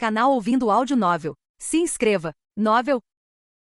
Canal Ouvindo Áudio Novel. Se inscreva. Novel.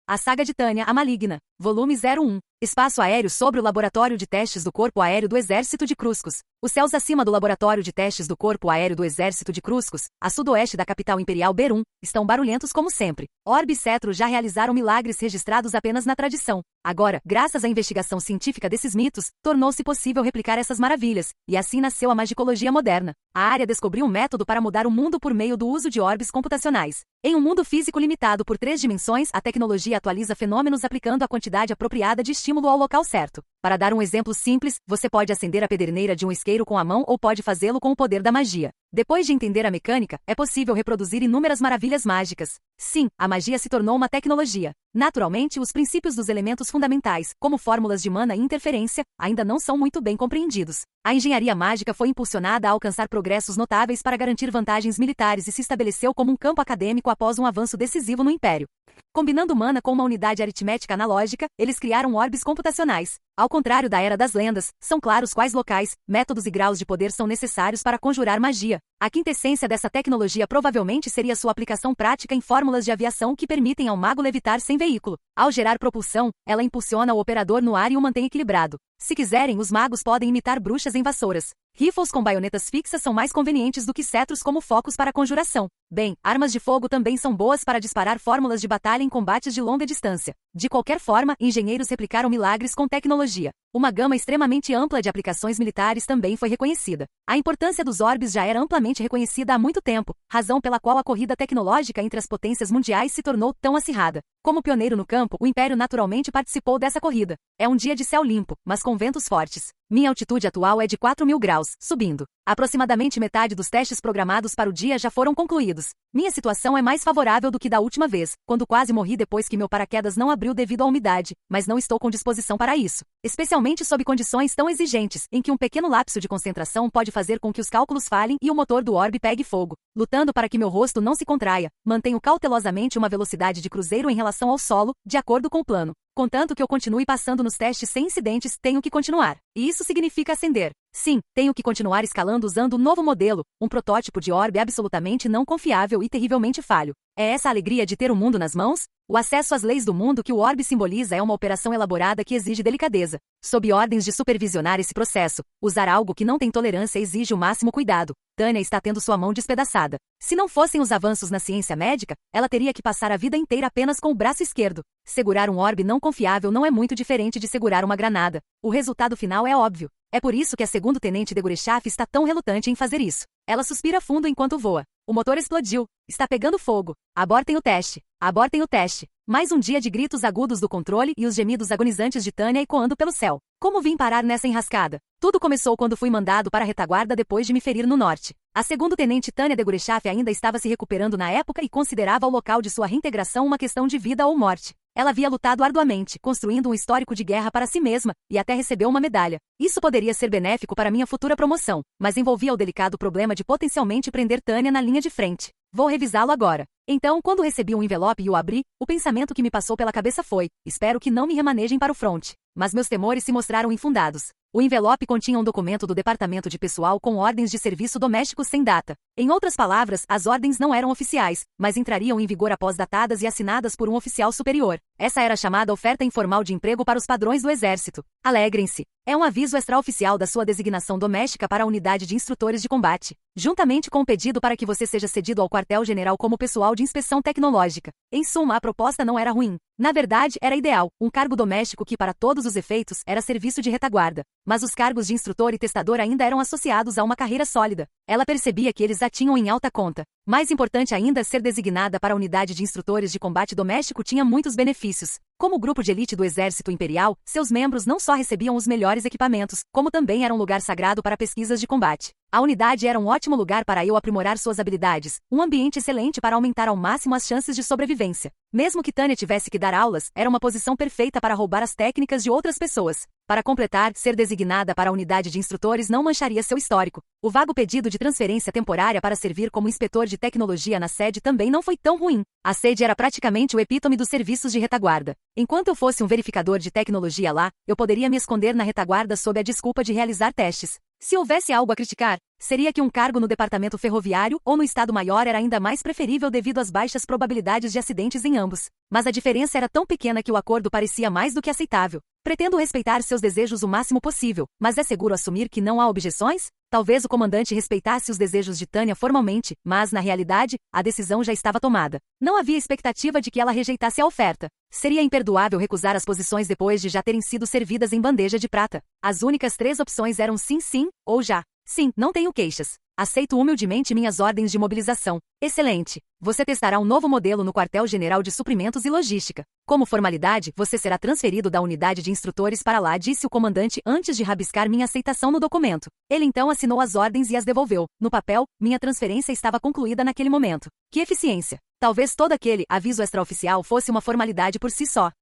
A Saga de Tânia, a Maligna. Volume 01. Espaço aéreo sobre o Laboratório de Testes do Corpo Aéreo do Exército de Cruscos. Os céus acima do Laboratório de Testes do Corpo Aéreo do Exército de Cruscos, a sudoeste da capital imperial Berum, estão barulhentos como sempre. Orbe e Cetro já realizaram milagres registrados apenas na tradição. Agora, graças à investigação científica desses mitos, tornou-se possível replicar essas maravilhas, e assim nasceu a magicologia moderna. A área descobriu um método para mudar o mundo por meio do uso de orbes computacionais. Em um mundo físico limitado por 3 dimensões, a tecnologia atualiza fenômenos aplicando a quantidade apropriada de estímulo ao local certo. Para dar um exemplo simples, você pode acender a pederneira de um isqueiro com a mão ou pode fazê-lo com o poder da magia. Depois de entender a mecânica, é possível reproduzir inúmeras maravilhas mágicas. Sim, a magia se tornou uma tecnologia. Naturalmente, os princípios dos elementos fundamentais, como fórmulas de mana e interferência, ainda não são muito bem compreendidos. A engenharia mágica foi impulsionada a alcançar progressos notáveis para garantir vantagens militares e se estabeleceu como um campo acadêmico após um avanço decisivo no Império. Combinando mana com uma unidade aritmética analógica, eles criaram orbes computacionais. Ao contrário da Era das Lendas, são claros quais locais, métodos e graus de poder são necessários para conjurar magia. A quintessência dessa tecnologia provavelmente seria sua aplicação prática em fórmulas de aviação que permitem ao mago levitar sem veículo. Ao gerar propulsão, ela impulsiona o operador no ar e o mantém equilibrado. Se quiserem, os magos podem imitar bruxas em vassouras. Rifles com baionetas fixas são mais convenientes do que cetros como focos para conjuração. Bem, armas de fogo também são boas para disparar fórmulas de batalha em combates de longa distância. De qualquer forma, engenheiros replicaram milagres com tecnologia. Uma gama extremamente ampla de aplicações militares também foi reconhecida. A importância dos orbes já era amplamente reconhecida há muito tempo, razão pela qual a corrida tecnológica entre as potências mundiais se tornou tão acirrada. Como pioneiro no campo, o Império naturalmente participou dessa corrida. É um dia de céu limpo, mas com ventos fortes. Minha altitude atual é de 4.000 graus, subindo. Aproximadamente metade dos testes programados para o dia já foram concluídos. Minha situação é mais favorável do que da última vez, quando quase morri depois que meu paraquedas não abriu devido à umidade, mas não estou com disposição para isso. Especialmente sob condições tão exigentes, em que um pequeno lapso de concentração pode fazer com que os cálculos falhem e o motor do orbe pegue fogo. Lutando para que meu rosto não se contraia, mantenho cautelosamente uma velocidade de cruzeiro em relação ao solo, de acordo com o plano. Contanto que eu continue passando nos testes sem incidentes, tenho que continuar. E isso significa ascender. Sim, tenho que continuar escalando usando um novo modelo, um protótipo de orbe absolutamente não confiável e terrivelmente falho. É essa a alegria de ter o mundo nas mãos? O acesso às leis do mundo que o orbe simboliza é uma operação elaborada que exige delicadeza. Sob ordens de supervisionar esse processo, usar algo que não tem tolerância exige o máximo cuidado. Tânia está tendo sua mão despedaçada. Se não fossem os avanços na ciência médica, ela teria que passar a vida inteira apenas com o braço esquerdo. Segurar um orbe não confiável não é muito diferente de segurar uma granada. O resultado final é óbvio. É por isso que a segundo-tenente de Gurechaf está tão relutante em fazer isso. Ela suspira fundo enquanto voa. O motor explodiu. Está pegando fogo. Abortem o teste. Abortem o teste. Mais um dia de gritos agudos do controle e os gemidos agonizantes de Tânia ecoando pelo céu. Como vim parar nessa enrascada? Tudo começou quando fui mandado para a retaguarda depois de me ferir no norte. A segundo-tenente Tânia de Gurechaf ainda estava se recuperando na época e considerava o local de sua reintegração uma questão de vida ou morte. Ela havia lutado arduamente, construindo um histórico de guerra para si mesma, e até recebeu uma medalha. Isso poderia ser benéfico para minha futura promoção, mas envolvia o delicado problema de potencialmente prender Tânia na linha de frente. Vou revisá-lo agora. Então, quando recebi um envelope e o abri, o pensamento que me passou pela cabeça foi: espero que não me remanejem para o fronte. Mas meus temores se mostraram infundados. O envelope continha um documento do Departamento de Pessoal com ordens de serviço doméstico sem data. Em outras palavras, as ordens não eram oficiais, mas entrariam em vigor após datadas e assinadas por um oficial superior. Essa era a chamada oferta informal de emprego para os padrões do Exército. Alegrem-se. É um aviso extraoficial da sua designação doméstica para a unidade de instrutores de combate, juntamente com o pedido para que você seja cedido ao quartel-general como pessoal de inspeção tecnológica. Em suma, a proposta não era ruim. Na verdade, era ideal, um cargo doméstico que, para todos os efeitos, era serviço de retaguarda. Mas os cargos de instrutor e testador ainda eram associados a uma carreira sólida. Ela percebia que eles a tinham em alta conta. Mais importante ainda, ser designada para a unidade de instrutores de combate doméstico tinha muitos benefícios. Como grupo de elite do Exército Imperial, seus membros não só recebiam os melhores equipamentos, como também era um lugar sagrado para pesquisas de combate. A unidade era um ótimo lugar para eu aprimorar suas habilidades, um ambiente excelente para aumentar ao máximo as chances de sobrevivência. Mesmo que Tânia tivesse que dar aulas, era uma posição perfeita para roubar as técnicas de outras pessoas. Para completar, ser designada para a unidade de instrutores não mancharia seu histórico. O vago pedido de transferência temporária para servir como inspetor de tecnologia na sede também não foi tão ruim. A sede era praticamente o epítome dos serviços de retaguarda. Enquanto eu fosse um verificador de tecnologia lá, eu poderia me esconder na retaguarda sob a desculpa de realizar testes. Se houvesse algo a criticar, seria que um cargo no departamento ferroviário ou no Estado-Maior era ainda mais preferível devido às baixas probabilidades de acidentes em ambos. Mas a diferença era tão pequena que o acordo parecia mais do que aceitável. Pretendo respeitar seus desejos o máximo possível, mas é seguro assumir que não há objeções? Talvez o comandante respeitasse os desejos de Tânia formalmente, mas, na realidade, a decisão já estava tomada. Não havia expectativa de que ela rejeitasse a oferta. Seria imperdoável recusar as posições depois de já terem sido servidas em bandeja de prata. As únicas 3 opções eram sim, sim, ou já. Sim, não tenho queixas. Aceito humildemente minhas ordens de mobilização. Excelente. Você testará um novo modelo no Quartel-General de Suprimentos e Logística. Como formalidade, você será transferido da unidade de instrutores para lá, disse o comandante antes de rabiscar minha aceitação no documento. Ele então assinou as ordens e as devolveu. No papel, minha transferência estava concluída naquele momento. Que eficiência! Talvez todo aquele aviso extraoficial fosse uma formalidade por si só.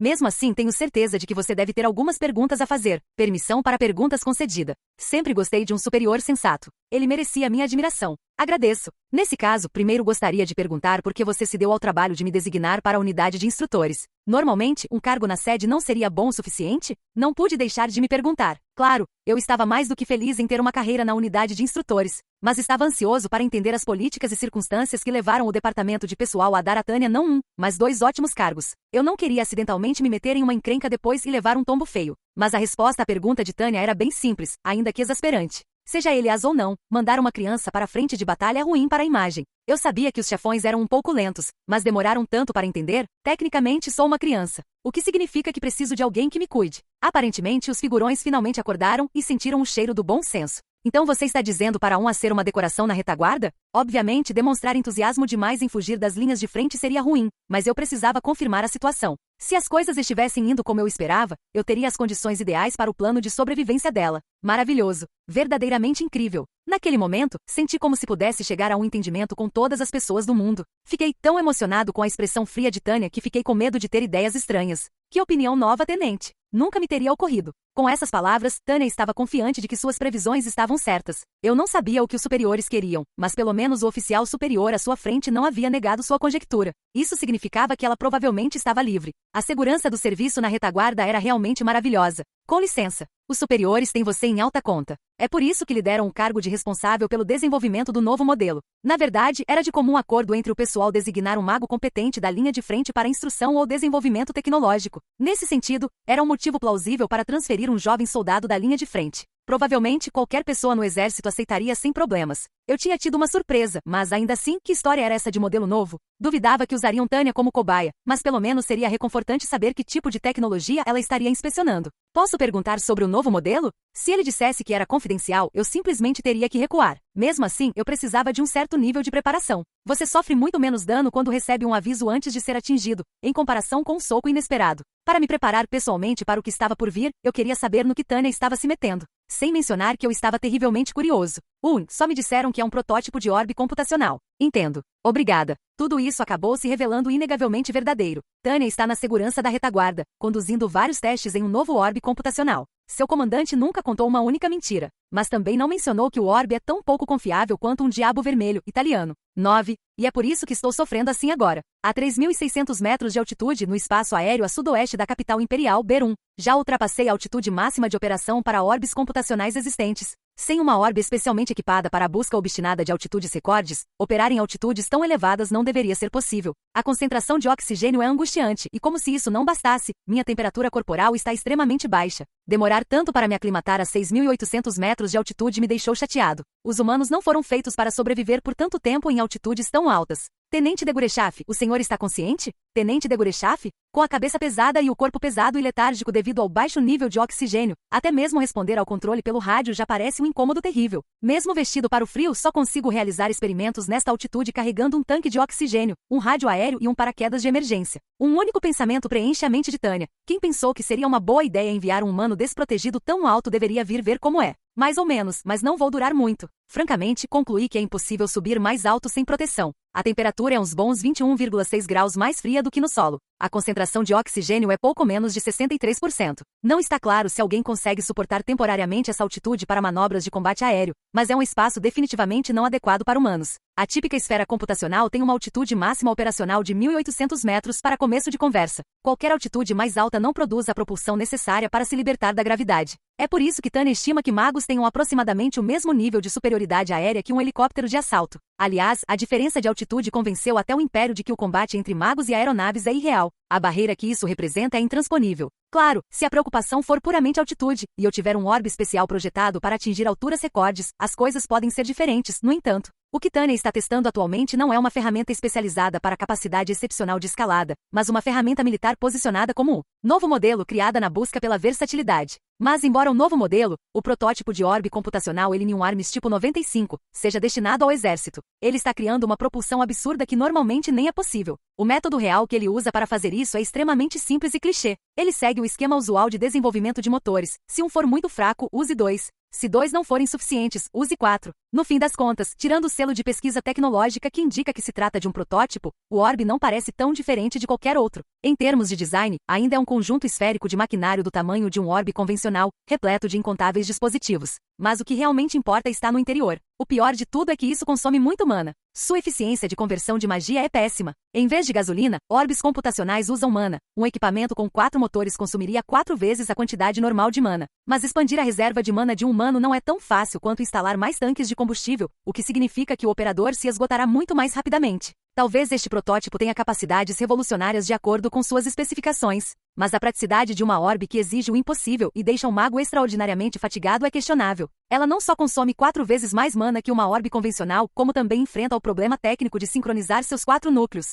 Mesmo assim, tenho certeza de que você deve ter algumas perguntas a fazer. Permissão para perguntas concedida. Sempre gostei de um superior sensato. Ele merecia minha admiração. Agradeço. Nesse caso, primeiro gostaria de perguntar por que você se deu ao trabalho de me designar para a unidade de instrutores. Normalmente, um cargo na sede não seria bom o suficiente? Não pude deixar de me perguntar. Claro, eu estava mais do que feliz em ter uma carreira na unidade de instrutores, mas estava ansioso para entender as políticas e circunstâncias que levaram o departamento de pessoal a dar a Tânia não um, mas 2 ótimos cargos. Eu não queria acidentalmente me meter em uma encrenca depois e levar um tombo feio. Mas a resposta à pergunta de Tânia era bem simples, ainda que exasperante. Seja ele as ou não, mandar uma criança para a frente de batalha é ruim para a imagem. Eu sabia que os chefões eram um pouco lentos, mas demoraram tanto para entender. Tecnicamente sou uma criança, o que significa que preciso de alguém que me cuide. Aparentemente os figurões finalmente acordaram e sentiram o cheiro do bom senso. Então você está dizendo para a ser uma decoração na retaguarda? Obviamente, demonstrar entusiasmo demais em fugir das linhas de frente seria ruim, mas eu precisava confirmar a situação. Se as coisas estivessem indo como eu esperava, eu teria as condições ideais para o plano de sobrevivência dela. Maravilhoso. Verdadeiramente incrível. Naquele momento, senti como se pudesse chegar a um entendimento com todas as pessoas do mundo. Fiquei tão emocionado com a expressão fria de Tânia que fiquei com medo de ter ideias estranhas. Que opinião nova, tenente! Nunca me teria ocorrido. Com essas palavras, Tânia estava confiante de que suas previsões estavam certas. Eu não sabia o que os superiores queriam, mas pelo menos o oficial superior à sua frente não havia negado sua conjectura. Isso significava que ela provavelmente estava livre. A segurança do serviço na retaguarda era realmente maravilhosa. Com licença, os superiores têm você em alta conta. É por isso que lhe deram o cargo de responsável pelo desenvolvimento do novo modelo. Na verdade, era de comum acordo entre o pessoal designar um mago competente da linha de frente para instrução ou desenvolvimento tecnológico. Nesse sentido, era um motivo plausível para transferir um jovem soldado da linha de frente. Provavelmente qualquer pessoa no exército aceitaria sem problemas. Eu tinha tido uma surpresa, mas ainda assim, que história era essa de modelo novo? Duvidava que usariam Tânia como cobaia, mas pelo menos seria reconfortante saber que tipo de tecnologia ela estaria inspecionando. Posso perguntar sobre o novo modelo? Se ele dissesse que era confidencial, eu simplesmente teria que recuar. Mesmo assim, eu precisava de um certo nível de preparação. Você sofre muito menos dano quando recebe um aviso antes de ser atingido, em comparação com um soco inesperado. Para me preparar pessoalmente para o que estava por vir, eu queria saber no que Tânia estava se metendo. Sem mencionar que eu estava terrivelmente curioso. Só me disseram que é um protótipo de orbe computacional. Entendo. Obrigada. Tudo isso acabou se revelando inegavelmente verdadeiro. Tânia está na segurança da retaguarda, conduzindo vários testes em um novo orbe computacional. Seu comandante nunca contou uma única mentira, mas também não mencionou que o orbe é tão pouco confiável quanto um diabo vermelho italiano. 9. E é por isso que estou sofrendo assim agora. A 3.600 metros de altitude no espaço aéreo a sudoeste da capital imperial, Berum. Já ultrapassei a altitude máxima de operação para orbes computacionais existentes. Sem uma orbe especialmente equipada para a busca obstinada de altitudes recordes, operar em altitudes tão elevadas não deveria ser possível. A concentração de oxigênio é angustiante e, como se isso não bastasse, minha temperatura corporal está extremamente baixa. Demorar tanto para me aclimatar a 6.800 metros de altitude me deixou chateado. Os humanos não foram feitos para sobreviver por tanto tempo em altitudes tão altas. Tenente de Gurechaf, o senhor está consciente? Tenente de Gurechaf? Com a cabeça pesada e o corpo pesado e letárgico devido ao baixo nível de oxigênio, até mesmo responder ao controle pelo rádio já parece um incômodo terrível. Mesmo vestido para o frio, só consigo realizar experimentos nesta altitude carregando um tanque de oxigênio, um rádio aéreo e um paraquedas de emergência. Um único pensamento preenche a mente de Tânia. Quem pensou que seria uma boa ideia enviar um humano desprotegido tão alto deveria vir ver como é. Mais ou menos, mas não vou durar muito. Francamente, concluí que é impossível subir mais alto sem proteção. A temperatura é uns bons 21,6 graus mais fria do que no solo. A concentração de oxigênio é pouco menos de 63%. Não está claro se alguém consegue suportar temporariamente essa altitude para manobras de combate aéreo, mas é um espaço definitivamente não adequado para humanos. A típica esfera computacional tem uma altitude máxima operacional de 1.800 metros para começo de conversa. Qualquer altitude mais alta não produz a propulsão necessária para se libertar da gravidade. É por isso que Tânia estima que magos tenham aproximadamente o mesmo nível de superioridade aérea que um helicóptero de assalto. Aliás, a diferença de altitude convenceu até o Império de que o combate entre magos e aeronaves é irreal. A barreira que isso representa é intransponível. Claro, se a preocupação for puramente altitude, e eu tiver um orbe especial projetado para atingir alturas recordes, as coisas podem ser diferentes. No entanto, o que Tânia está testando atualmente não é uma ferramenta especializada para capacidade excepcional de escalada, mas uma ferramenta militar posicionada como um novo modelo criada na busca pela versatilidade. Mas embora o novo modelo, o protótipo de orbe computacional Elinium Arms tipo 95, seja destinado ao exército, ele está criando uma propulsão absurda que normalmente nem é possível. O método real que ele usa para fazer isso é extremamente simples e clichê. Ele segue o esquema usual de desenvolvimento de motores. Se um for muito fraco, use 2. Se 2 não forem suficientes, use 4. No fim das contas, tirando o selo de pesquisa tecnológica que indica que se trata de um protótipo, o orbe não parece tão diferente de qualquer outro. Em termos de design, ainda é um conjunto esférico de maquinário do tamanho de um orbe convencional, repleto de incontáveis dispositivos. Mas o que realmente importa está no interior. O pior de tudo é que isso consome muito mana. Sua eficiência de conversão de magia é péssima. Em vez de gasolina, orbes computacionais usam mana. Um equipamento com 4 motores consumiria 4 vezes a quantidade normal de mana. Mas expandir a reserva de mana de um humano não é tão fácil quanto instalar mais tanques de combustível, o que significa que o operador se esgotará muito mais rapidamente. Talvez este protótipo tenha capacidades revolucionárias de acordo com suas especificações, mas a praticidade de uma orbe que exige o impossível e deixa um mago extraordinariamente fatigado é questionável. Ela não só consome 4 vezes mais mana que uma orbe convencional, como também enfrenta o problema técnico de sincronizar seus 4 núcleos.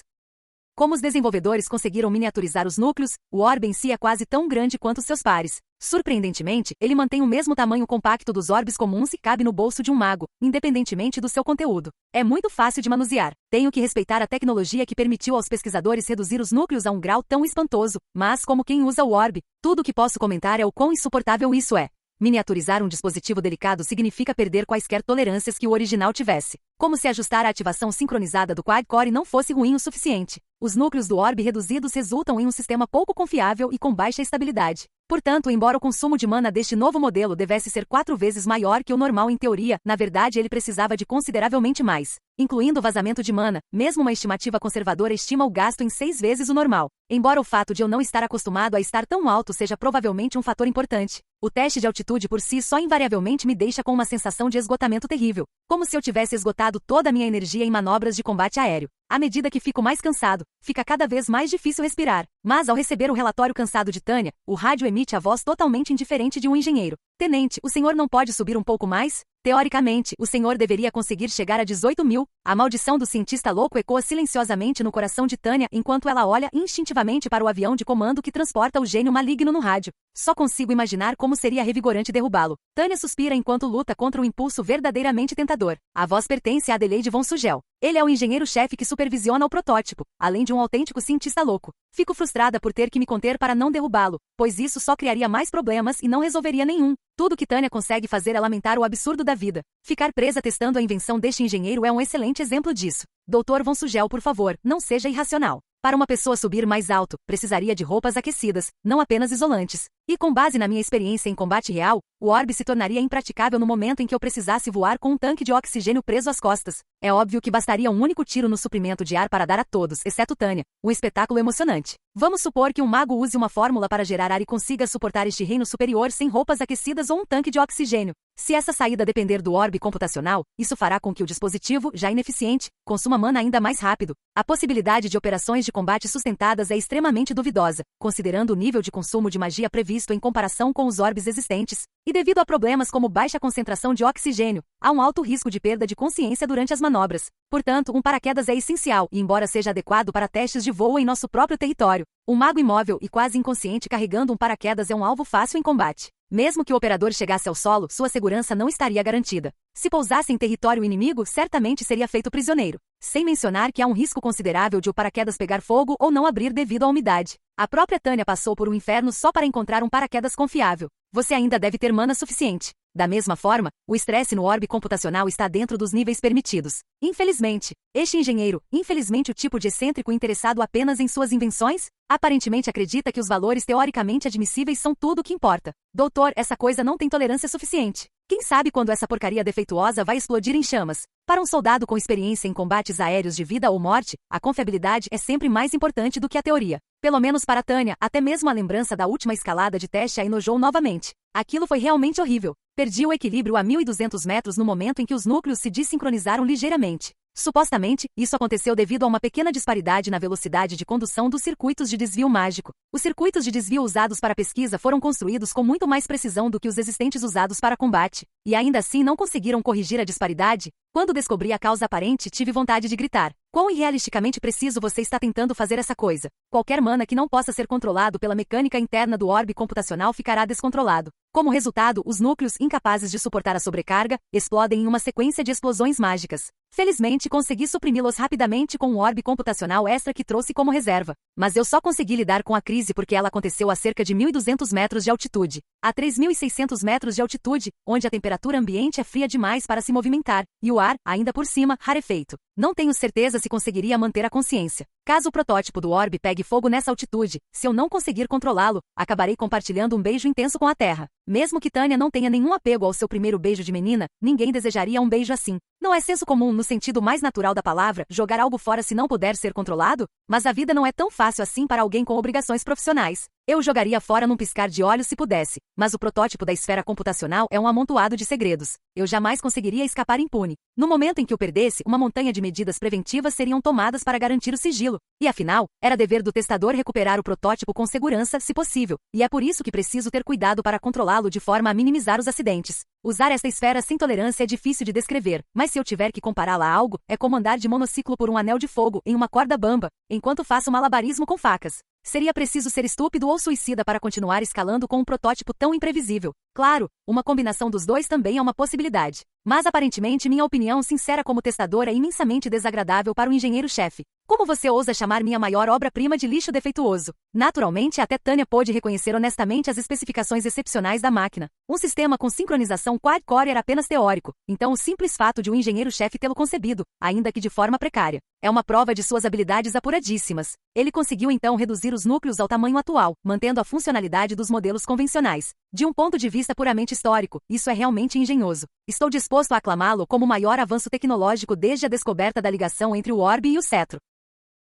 Como os desenvolvedores conseguiram miniaturizar os núcleos, o orbe em si é quase tão grande quanto seus pares. Surpreendentemente, ele mantém o mesmo tamanho compacto dos orbes comuns e cabe no bolso de um mago, independentemente do seu conteúdo. É muito fácil de manusear. Tenho que respeitar a tecnologia que permitiu aos pesquisadores reduzir os núcleos a um grau tão espantoso, mas como quem usa o orbe, tudo o que posso comentar é o quão insuportável isso é. Miniaturizar um dispositivo delicado significa perder quaisquer tolerâncias que o original tivesse. Como se ajustar a ativação sincronizada do quad-core não fosse ruim o suficiente. Os núcleos do orbe reduzidos resultam em um sistema pouco confiável e com baixa estabilidade. Portanto, embora o consumo de mana deste novo modelo devesse ser 4 vezes maior que o normal em teoria, na verdade ele precisava de consideravelmente mais. Incluindo o vazamento de mana, mesmo uma estimativa conservadora estima o gasto em 6 vezes o normal. Embora o fato de eu não estar acostumado a estar tão alto seja provavelmente um fator importante, o teste de altitude por si só invariavelmente me deixa com uma sensação de esgotamento terrível, como se eu tivesse esgotado toda a minha energia em manobras de combate aéreo. À medida que fico mais cansado, fica cada vez mais difícil respirar. Mas ao receber o relatório cansado de Tânia, o rádio emite a voz totalmente indiferente de um engenheiro. Tenente, o senhor não pode subir um pouco mais? Teoricamente, o senhor deveria conseguir chegar a 18.000. A maldição do cientista louco ecoa silenciosamente no coração de Tânia enquanto ela olha instintivamente para o avião de comando que transporta o gênio maligno no rádio. Só consigo imaginar como seria revigorante derrubá-lo. Tânia suspira enquanto luta contra um impulso verdadeiramente tentador. A voz pertence a Adelaide von Sugel. Ele é o engenheiro-chefe que supervisiona o protótipo, além de um autêntico cientista louco. Fico frustrada por ter que me conter para não derrubá-lo, pois isso só criaria mais problemas e não resolveria nenhum. Tudo que Tânia consegue fazer é lamentar o absurdo da vida. Ficar presa testando a invenção deste engenheiro é um excelente exemplo disso. Dr. von Sugel, por favor, não seja irracional. Para uma pessoa subir mais alto, precisaria de roupas aquecidas, não apenas isolantes. E com base na minha experiência em combate real, o orbe se tornaria impraticável no momento em que eu precisasse voar com um tanque de oxigênio preso às costas. É óbvio que bastaria um único tiro no suprimento de ar para dar a todos, exceto Tânia, um espetáculo emocionante. Vamos supor que um mago use uma fórmula para gerar ar e consiga suportar este reino superior sem roupas aquecidas ou um tanque de oxigênio. Se essa saída depender do orbe computacional, isso fará com que o dispositivo, já ineficiente, consuma mana ainda mais rápido. A possibilidade de operações de combate sustentadas é extremamente duvidosa, considerando o nível de consumo de magia previsto em comparação com os orbes existentes, e devido a problemas como baixa concentração de oxigênio, há um alto risco de perda de consciência durante as manobras. Portanto, um paraquedas é essencial, e embora seja adequado para testes de voo em nosso próprio território, um mago imóvel e quase inconsciente carregando um paraquedas é um alvo fácil em combate. Mesmo que o operador chegasse ao solo, sua segurança não estaria garantida. Se pousasse em território inimigo, certamente seria feito prisioneiro. Sem mencionar que há um risco considerável de o paraquedas pegar fogo ou não abrir devido à umidade. A própria Tânia passou por um inferno só para encontrar um paraquedas confiável. Você ainda deve ter mana suficiente. Da mesma forma, o estresse no orbe computacional está dentro dos níveis permitidos. Infelizmente, este engenheiro, infelizmente o tipo de excêntrico interessado apenas em suas invenções, aparentemente acredita que os valores teoricamente admissíveis são tudo o que importa. Doutor, essa coisa não tem tolerância suficiente. Quem sabe quando essa porcaria defeituosa vai explodir em chamas? Para um soldado com experiência em combates aéreos de vida ou morte, a confiabilidade é sempre mais importante do que a teoria. Pelo menos para Tânia, até mesmo a lembrança da última escalada de teste a enojou novamente. Aquilo foi realmente horrível. Perdi o equilíbrio a 1.200 metros no momento em que os núcleos se desincronizaram ligeiramente. Supostamente, isso aconteceu devido a uma pequena disparidade na velocidade de condução dos circuitos de desvio mágico. Os circuitos de desvio usados para pesquisa foram construídos com muito mais precisão do que os existentes usados para combate, e ainda assim não conseguiram corrigir a disparidade. Quando descobri a causa aparente, tive vontade de gritar. Quão irrealisticamente preciso você está tentando fazer essa coisa? Qualquer mana que não possa ser controlado pela mecânica interna do orbe computacional ficará descontrolado. Como resultado, os núcleos, incapazes de suportar a sobrecarga, explodem em uma sequência de explosões mágicas. Felizmente, consegui suprimi-los rapidamente com um orbe computacional extra que trouxe como reserva. Mas eu só consegui lidar com a crise porque ela aconteceu a cerca de 1.200 metros de altitude. A 3.600 metros de altitude, onde a temperatura ambiente é fria demais para se movimentar, e o ar, ainda por cima, rarefeito. Não tenho certeza se conseguiria manter a consciência. Caso o protótipo do orbe pegue fogo nessa altitude, se eu não conseguir controlá-lo, acabarei compartilhando um beijo intenso com a Terra. Mesmo que Tânia não tenha nenhum apego ao seu primeiro beijo de menina, ninguém desejaria um beijo assim. Não é senso comum, no sentido mais natural da palavra, jogar algo fora se não puder ser controlado? Mas a vida não é tão fácil assim para alguém com obrigações profissionais. Eu jogaria fora num piscar de olhos se pudesse, mas o protótipo da esfera computacional é um amontoado de segredos. Eu jamais conseguiria escapar impune. No momento em que o perdesse, uma montanha de medidas preventivas seriam tomadas para garantir o sigilo. E afinal, era dever do testador recuperar o protótipo com segurança, se possível, e é por isso que preciso ter cuidado para controlá-lo de forma a minimizar os acidentes. Usar esta esfera sem tolerância é difícil de descrever, mas se eu tiver que compará-la a algo, é como andar de monociclo por um anel de fogo em uma corda bamba, enquanto faço malabarismo com facas. Seria preciso ser estúpido ou suicida para continuar escalando com um protótipo tão imprevisível. Claro, uma combinação dos dois também é uma possibilidade. Mas aparentemente minha opinião sincera como testador é imensamente desagradável para o engenheiro-chefe. Como você ousa chamar minha maior obra-prima de lixo defeituoso? Naturalmente, até Tânia pôde reconhecer honestamente as especificações excepcionais da máquina. Um sistema com sincronização quad-core era apenas teórico, então o simples fato de um engenheiro-chefe tê-lo concebido, ainda que de forma precária, é uma prova de suas habilidades apuradíssimas. Ele conseguiu então reduzir os núcleos ao tamanho atual, mantendo a funcionalidade dos modelos convencionais. De um ponto de vista puramente histórico, isso é realmente engenhoso. Estou disposto a aclamá-lo como o maior avanço tecnológico desde a descoberta da ligação entre o orbe e o cetro.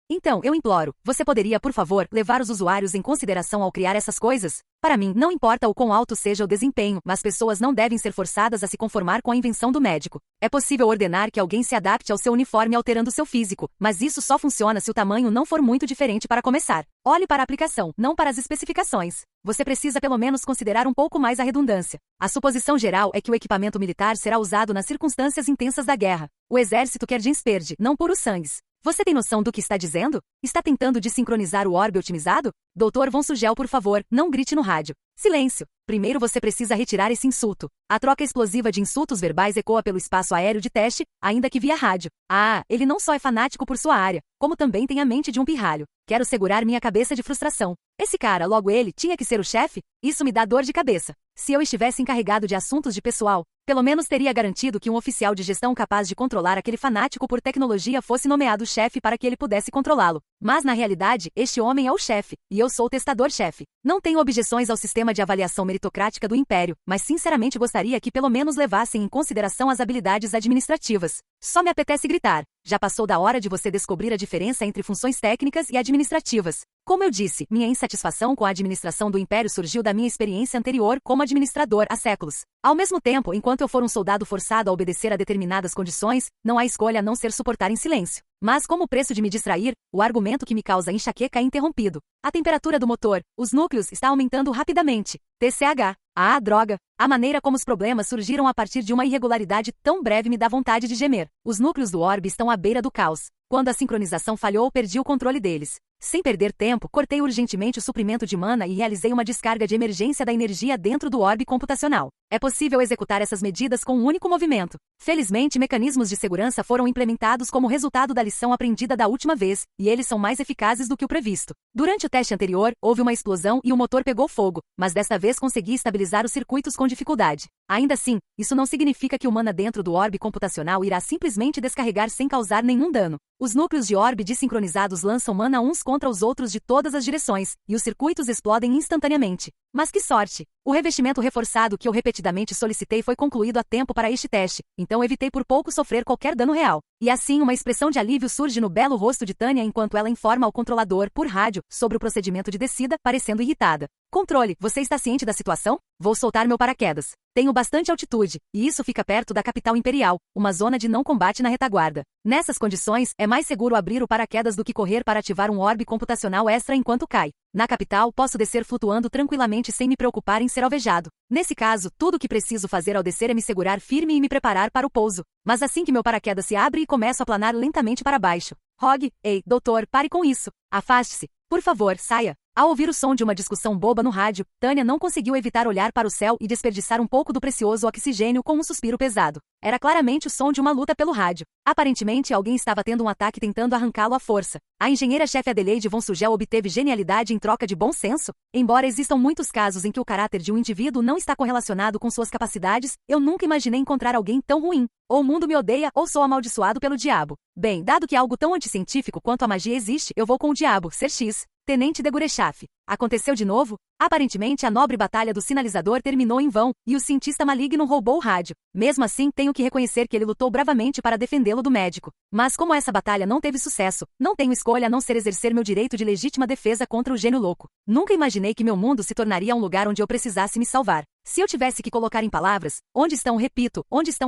Então, eu imploro, você poderia, por favor, levar os usuários em consideração ao criar essas coisas? Para mim, não importa o quão alto seja o desempenho, mas pessoas não devem ser forçadas a se conformar com a invenção do médico. É possível ordenar que alguém se adapte ao seu uniforme alterando seu físico, mas isso só funciona se o tamanho não for muito diferente para começar. Olhe para a aplicação, não para as especificações. Você precisa pelo menos considerar um pouco mais a redundância. A suposição geral é que o equipamento militar será usado nas circunstâncias intensas da guerra. O exército quer Jinsperde, não puros sangues. Você tem noção do que está dizendo? Está tentando desincronizar o orbe otimizado? Dr. Von Sugel, por favor, não grite no rádio. Silêncio. Primeiro você precisa retirar esse insulto. A troca explosiva de insultos verbais ecoa pelo espaço aéreo de teste, ainda que via rádio. Ah, ele não só é fanático por sua área, como também tem a mente de um pirralho. Quero segurar minha cabeça de frustração. Esse cara, logo ele, tinha que ser o chefe? Isso me dá dor de cabeça. Se eu estivesse encarregado de assuntos de pessoal, pelo menos teria garantido que um oficial de gestão capaz de controlar aquele fanático por tecnologia fosse nomeado chefe para que ele pudesse controlá-lo. Mas na realidade, este homem é o chefe, e eu sou o testador-chefe. Não tenho objeções ao sistema de avaliação meritocrática do Império, mas sinceramente gostaria que pelo menos levassem em consideração as habilidades administrativas. Só me apetece gritar. Já passou da hora de você descobrir a diferença entre funções técnicas e administrativas. Como eu disse, minha insatisfação com a administração do Império surgiu da minha experiência anterior como administrador há séculos. Ao mesmo tempo, enquanto eu for um soldado forçado a obedecer a determinadas condições, não há escolha a não ser suportar em silêncio. Mas como preço de me distrair, o argumento que me causa enxaqueca é interrompido. A temperatura do motor, os núcleos, está aumentando rapidamente. TCH. Ah, droga. A maneira como os problemas surgiram a partir de uma irregularidade tão breve me dá vontade de gemer. Os núcleos do orbe estão à beira do caos. Quando a sincronização falhou, perdi o controle deles. Sem perder tempo, cortei urgentemente o suprimento de mana e realizei uma descarga de emergência da energia dentro do orbe computacional. É possível executar essas medidas com um único movimento. Felizmente, mecanismos de segurança foram implementados como resultado da lição aprendida da última vez, e eles são mais eficazes do que o previsto. Durante o teste anterior, houve uma explosão e o motor pegou fogo, mas desta vez consegui estabilizar os circuitos com dificuldade. Ainda assim, isso não significa que o mana dentro do orbe computacional irá simplesmente descarregar sem causar nenhum dano. Os núcleos de orbe desincronizados lançam mana uns contra os outros de todas as direções, e os circuitos explodem instantaneamente. Mas que sorte! O revestimento reforçado que eu repetidamente solicitei foi concluído a tempo para este teste, então evitei por pouco sofrer qualquer dano real. E assim uma expressão de alívio surge no belo rosto de Tânia enquanto ela informa ao controlador, por rádio, sobre o procedimento de descida, parecendo irritada. Controle, você está ciente da situação? Vou soltar meu paraquedas. Tenho bastante altitude, e isso fica perto da capital imperial, uma zona de não combate na retaguarda. Nessas condições, é mais seguro abrir o paraquedas do que correr para ativar um orbe computacional extra enquanto cai. Na capital, posso descer flutuando tranquilamente sem me preocupar em ser alvejado. Nesse caso, tudo o que preciso fazer ao descer é me segurar firme e me preparar para o pouso. Mas assim que meu paraquedas se abre e começo a planar lentamente para baixo. Rogue, ei, doutor, pare com isso. Afaste-se. Por favor, saia. Ao ouvir o som de uma discussão boba no rádio, Tânia não conseguiu evitar olhar para o céu e desperdiçar um pouco do precioso oxigênio com um suspiro pesado. Era claramente o som de uma luta pelo rádio. Aparentemente, alguém estava tendo um ataque tentando arrancá-lo à força. A engenheira-chefe Adelaide von Sugel obteve genialidade em troca de bom senso? Embora existam muitos casos em que o caráter de um indivíduo não está correlacionado com suas capacidades, eu nunca imaginei encontrar alguém tão ruim. Ou o mundo me odeia ou sou amaldiçoado pelo diabo. Bem, dado que algo tão anticientífico quanto a magia existe, eu vou com o diabo, ser X. Tenente de Gurechaf. Aconteceu de novo? Aparentemente a nobre batalha do sinalizador terminou em vão, e o cientista maligno roubou o rádio. Mesmo assim, tenho que reconhecer que ele lutou bravamente para defendê-lo do médico. Mas como essa batalha não teve sucesso, não tenho escolha a não ser exercer meu direito de legítima defesa contra o gênio louco. Nunca imaginei que meu mundo se tornaria um lugar onde eu precisasse me salvar. Se eu tivesse que colocar em palavras, onde estão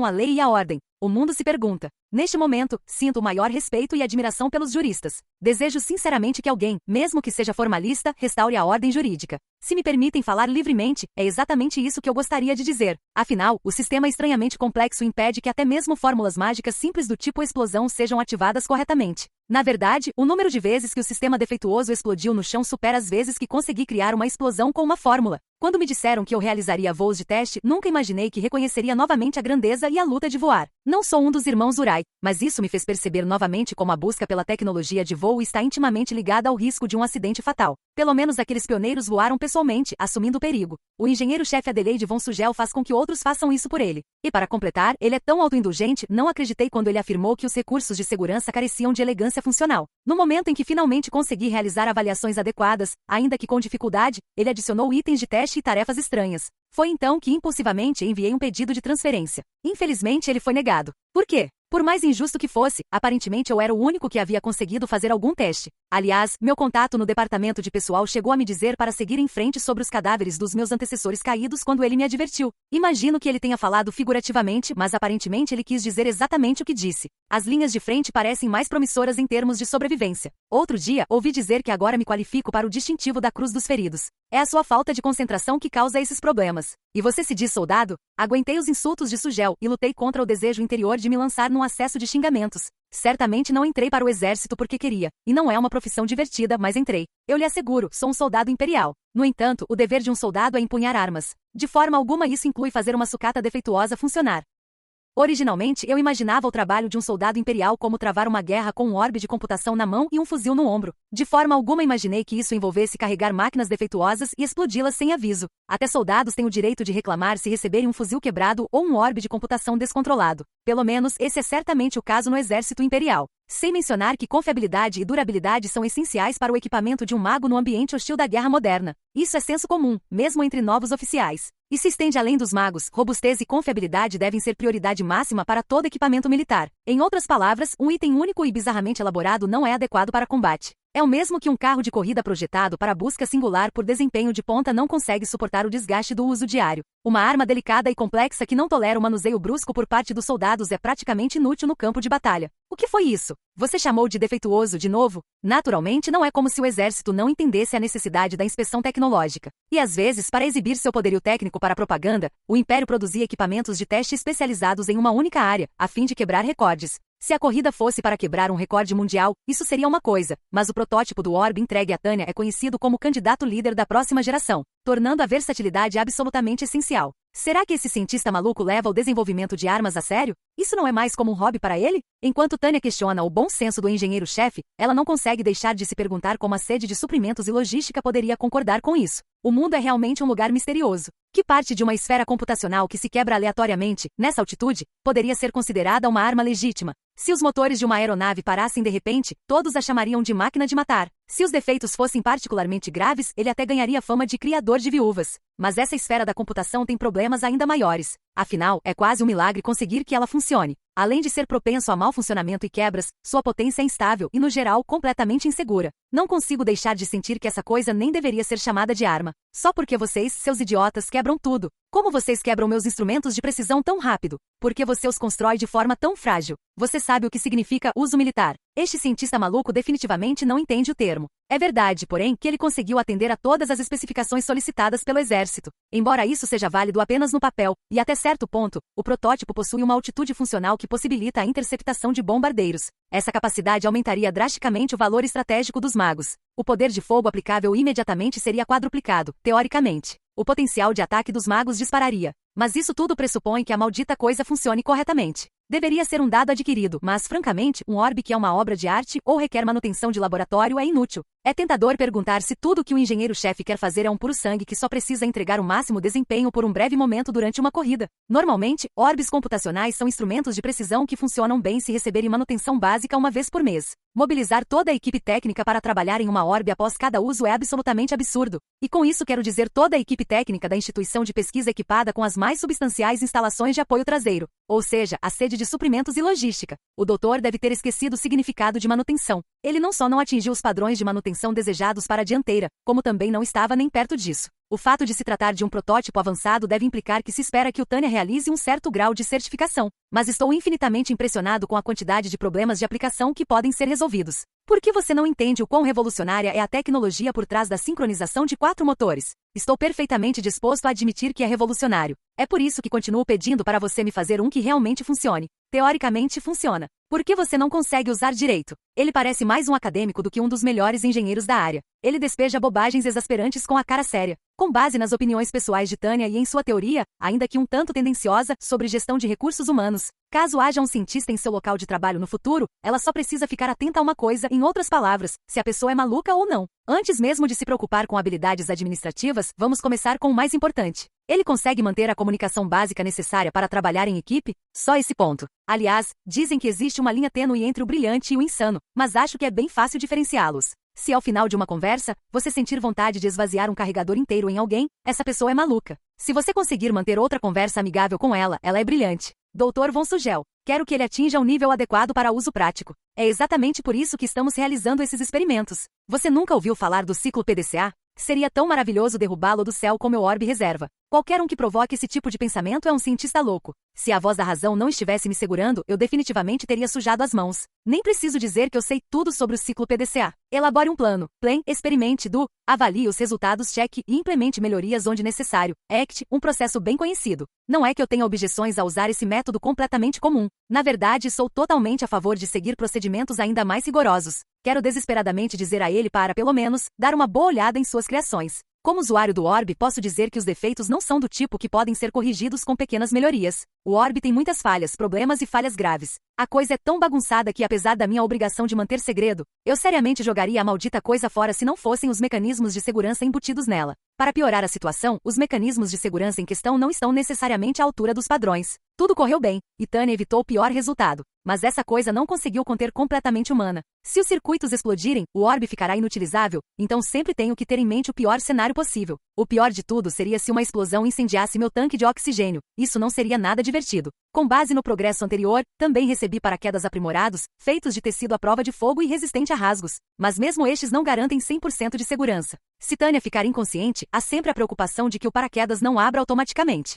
a lei e a ordem? O mundo se pergunta. Neste momento, sinto o maior respeito e admiração pelos juristas. Desejo sinceramente que alguém, mesmo que seja formalista, restaure a ordem jurídica. Se me permitem falar livremente, é exatamente isso que eu gostaria de dizer. Afinal, o sistema estranhamente complexo impede que até mesmo fórmulas mágicas simples do tipo explosão sejam ativadas corretamente. Na verdade, o número de vezes que o sistema defeituoso explodiu no chão supera as vezes que consegui criar uma explosão com uma fórmula. Quando me disseram que eu realizaria voos de teste, nunca imaginei que reconheceria novamente a grandeza e a luta de voar. Não sou um dos irmãos Urai, mas isso me fez perceber novamente como a busca pela tecnologia de voo está intimamente ligada ao risco de um acidente fatal. Pelo menos aqueles pioneiros voaram pessoalmente, assumindo o perigo. O engenheiro-chefe Adelaide von Sugel faz com que outros façam isso por ele. E para completar, ele é tão autoindulgente, não acreditei quando ele afirmou que os recursos de segurança careciam de elegância funcional. No momento em que finalmente consegui realizar avaliações adequadas, ainda que com dificuldade, ele adicionou itens de teste e tarefas estranhas. Foi então que impulsivamente enviei um pedido de transferência. Infelizmente ele foi negado. Por quê? Por mais injusto que fosse, aparentemente eu era o único que havia conseguido fazer algum teste. Aliás, meu contato no departamento de pessoal chegou a me dizer para seguir em frente sobre os cadáveres dos meus antecessores caídos quando ele me advertiu. Imagino que ele tenha falado figurativamente, mas aparentemente ele quis dizer exatamente o que disse. As linhas de frente parecem mais promissoras em termos de sobrevivência. Outro dia, ouvi dizer que agora me qualifico para o distintivo da Cruz dos Feridos. É a sua falta de concentração que causa esses problemas. E você se diz soldado? Aguentei os insultos de Sugel e lutei contra o desejo interior de me lançar num acesso de xingamentos. Certamente não entrei para o exército porque queria, e não é uma profissão divertida, mas entrei. Eu lhe asseguro, sou um soldado imperial. No entanto, o dever de um soldado é empunhar armas. De forma alguma isso inclui fazer uma sucata defeituosa funcionar. Originalmente, eu imaginava o trabalho de um soldado imperial como travar uma guerra com um orbe de computação na mão e um fuzil no ombro. De forma alguma imaginei que isso envolvesse carregar máquinas defeituosas e explodi-las sem aviso. Até soldados têm o direito de reclamar se receberem um fuzil quebrado ou um orbe de computação descontrolado. Pelo menos, esse é certamente o caso no exército imperial. Sem mencionar que confiabilidade e durabilidade são essenciais para o equipamento de um mago no ambiente hostil da guerra moderna. Isso é senso comum, mesmo entre novos oficiais. E se estende além dos magos, robustez e confiabilidade devem ser prioridade máxima para todo equipamento militar. Em outras palavras, um item único e bizarramente elaborado não é adequado para combate. É o mesmo que um carro de corrida projetado para busca singular por desempenho de ponta não consegue suportar o desgaste do uso diário. Uma arma delicada e complexa que não tolera o manuseio brusco por parte dos soldados é praticamente inútil no campo de batalha. O que foi isso? Você chamou de defeituoso de novo? Naturalmente não é como se o exército não entendesse a necessidade da inspeção tecnológica. E às vezes, para exibir seu poderio técnico para a propaganda, o Império produzia equipamentos de teste especializados em uma única área, a fim de quebrar recordes. Se a corrida fosse para quebrar um recorde mundial, isso seria uma coisa, mas o protótipo do orbe entregue a Tânia é conhecido como candidato líder da próxima geração, tornando a versatilidade absolutamente essencial. Será que esse cientista maluco leva o desenvolvimento de armas a sério? Isso não é mais como um hobby para ele? Enquanto Tânia questiona o bom senso do engenheiro-chefe, ela não consegue deixar de se perguntar como a sede de suprimentos e logística poderia concordar com isso. O mundo é realmente um lugar misterioso. Que parte de uma esfera computacional que se quebra aleatoriamente, nessa altitude, poderia ser considerada uma arma legítima? Se os motores de uma aeronave parassem de repente, todos a chamariam de máquina de matar. Se os defeitos fossem particularmente graves, ele até ganharia fama de criador de viúvas. Mas essa esfera da computação tem problemas ainda maiores. Afinal, é quase um milagre conseguir que ela funcione. Além de ser propenso a mau funcionamento e quebras, sua potência é instável e, no geral, completamente insegura. Não consigo deixar de sentir que essa coisa nem deveria ser chamada de arma. Só porque vocês, seus idiotas, quebram tudo. Como vocês quebram meus instrumentos de precisão tão rápido? Por que você os constrói de forma tão frágil? Você sabe o que significa uso militar. Este cientista maluco definitivamente não entende o termo. É verdade, porém, que ele conseguiu atender a todas as especificações solicitadas pelo exército. Embora isso seja válido apenas no papel, e até certo ponto, o protótipo possui uma altitude funcional que possibilita a interceptação de bombardeiros. Essa capacidade aumentaria drasticamente o valor estratégico dos magos. O poder de fogo aplicável imediatamente seria quadruplicado, teoricamente. O potencial de ataque dos magos dispararia. Mas isso tudo pressupõe que a maldita coisa funcione corretamente. Deveria ser um dado adquirido, mas, francamente, um orbe que é uma obra de arte ou requer manutenção de laboratório é inútil. É tentador perguntar se tudo que o engenheiro-chefe quer fazer é um puro sangue que só precisa entregar o máximo desempenho por um breve momento durante uma corrida. Normalmente, orbes computacionais são instrumentos de precisão que funcionam bem se receberem manutenção básica uma vez por mês. Mobilizar toda a equipe técnica para trabalhar em uma orbe após cada uso é absolutamente absurdo. E com isso quero dizer toda a equipe técnica da instituição de pesquisa equipada com as mais substanciais instalações de apoio traseiro, ou seja, a sede de suprimentos e logística. O doutor deve ter esquecido o significado de manutenção. Ele não só não atingiu os padrões de manutenção desejados para a dianteira, como também não estava nem perto disso. O fato de se tratar de um protótipo avançado deve implicar que se espera que o Tânia realize um certo grau de certificação, mas estou infinitamente impressionado com a quantidade de problemas de aplicação que podem ser resolvidos. Por que você não entende o quão revolucionária é a tecnologia por trás da sincronização de 4 motores? Estou perfeitamente disposto a admitir que é revolucionário. É por isso que continuo pedindo para você me fazer um que realmente funcione. Teoricamente funciona. Por que você não consegue usar direito? Ele parece mais um acadêmico do que um dos melhores engenheiros da área. Ele despeja bobagens exasperantes com a cara séria. Com base nas opiniões pessoais de Tânia e em sua teoria, ainda que um tanto tendenciosa, sobre gestão de recursos humanos. Caso haja um cientista em seu local de trabalho no futuro, ela só precisa ficar atenta a uma coisa, em outras palavras, se a pessoa é maluca ou não. Antes mesmo de se preocupar com habilidades administrativas, vamos começar com o mais importante. Ele consegue manter a comunicação básica necessária para trabalhar em equipe? Só esse ponto. Aliás, dizem que existe uma linha tênue entre o brilhante e o insano, mas acho que é bem fácil diferenciá-los. Se ao final de uma conversa, você sentir vontade de esvaziar um carregador inteiro em alguém, essa pessoa é maluca. Se você conseguir manter outra conversa amigável com ela, ela é brilhante. Dr. Von Sugel, quero que ele atinja um nível adequado para uso prático. É exatamente por isso que estamos realizando esses experimentos. Você nunca ouviu falar do ciclo PDCA? Seria tão maravilhoso derrubá-lo do céu como o orbe reserva. Qualquer um que provoque esse tipo de pensamento é um cientista louco. Se a voz da razão não estivesse me segurando, eu definitivamente teria sujado as mãos. Nem preciso dizer que eu sei tudo sobre o ciclo PDCA. Elabore um plano. Plan, experimente, do, avalie os resultados, cheque e implemente melhorias onde necessário. ACT, um processo bem conhecido. Não é que eu tenha objeções a usar esse método completamente comum. Na verdade, sou totalmente a favor de seguir procedimentos ainda mais rigorosos. Quero desesperadamente dizer a ele para, pelo menos, dar uma boa olhada em suas criações. Como usuário do orbe, posso dizer que os defeitos não são do tipo que podem ser corrigidos com pequenas melhorias. O orbe tem muitas falhas, problemas e falhas graves. A coisa é tão bagunçada que, apesar da minha obrigação de manter segredo, eu seriamente jogaria a maldita coisa fora se não fossem os mecanismos de segurança embutidos nela. Para piorar a situação, os mecanismos de segurança em questão não estão necessariamente à altura dos padrões. Tudo correu bem, e Tânia evitou o pior resultado. Mas essa coisa não conseguiu conter completamente humana. Se os circuitos explodirem, o orbe ficará inutilizável, então sempre tenho que ter em mente o pior cenário possível. O pior de tudo seria se uma explosão incendiasse meu tanque de oxigênio. Isso não seria nada divertido. Com base no progresso anterior, também recebi paraquedas aprimorados, feitos de tecido à prova de fogo e resistente a rasgos. Mas mesmo estes não garantem 100% de segurança. Se Tânia ficar inconsciente, há sempre a preocupação de que o paraquedas não abra automaticamente.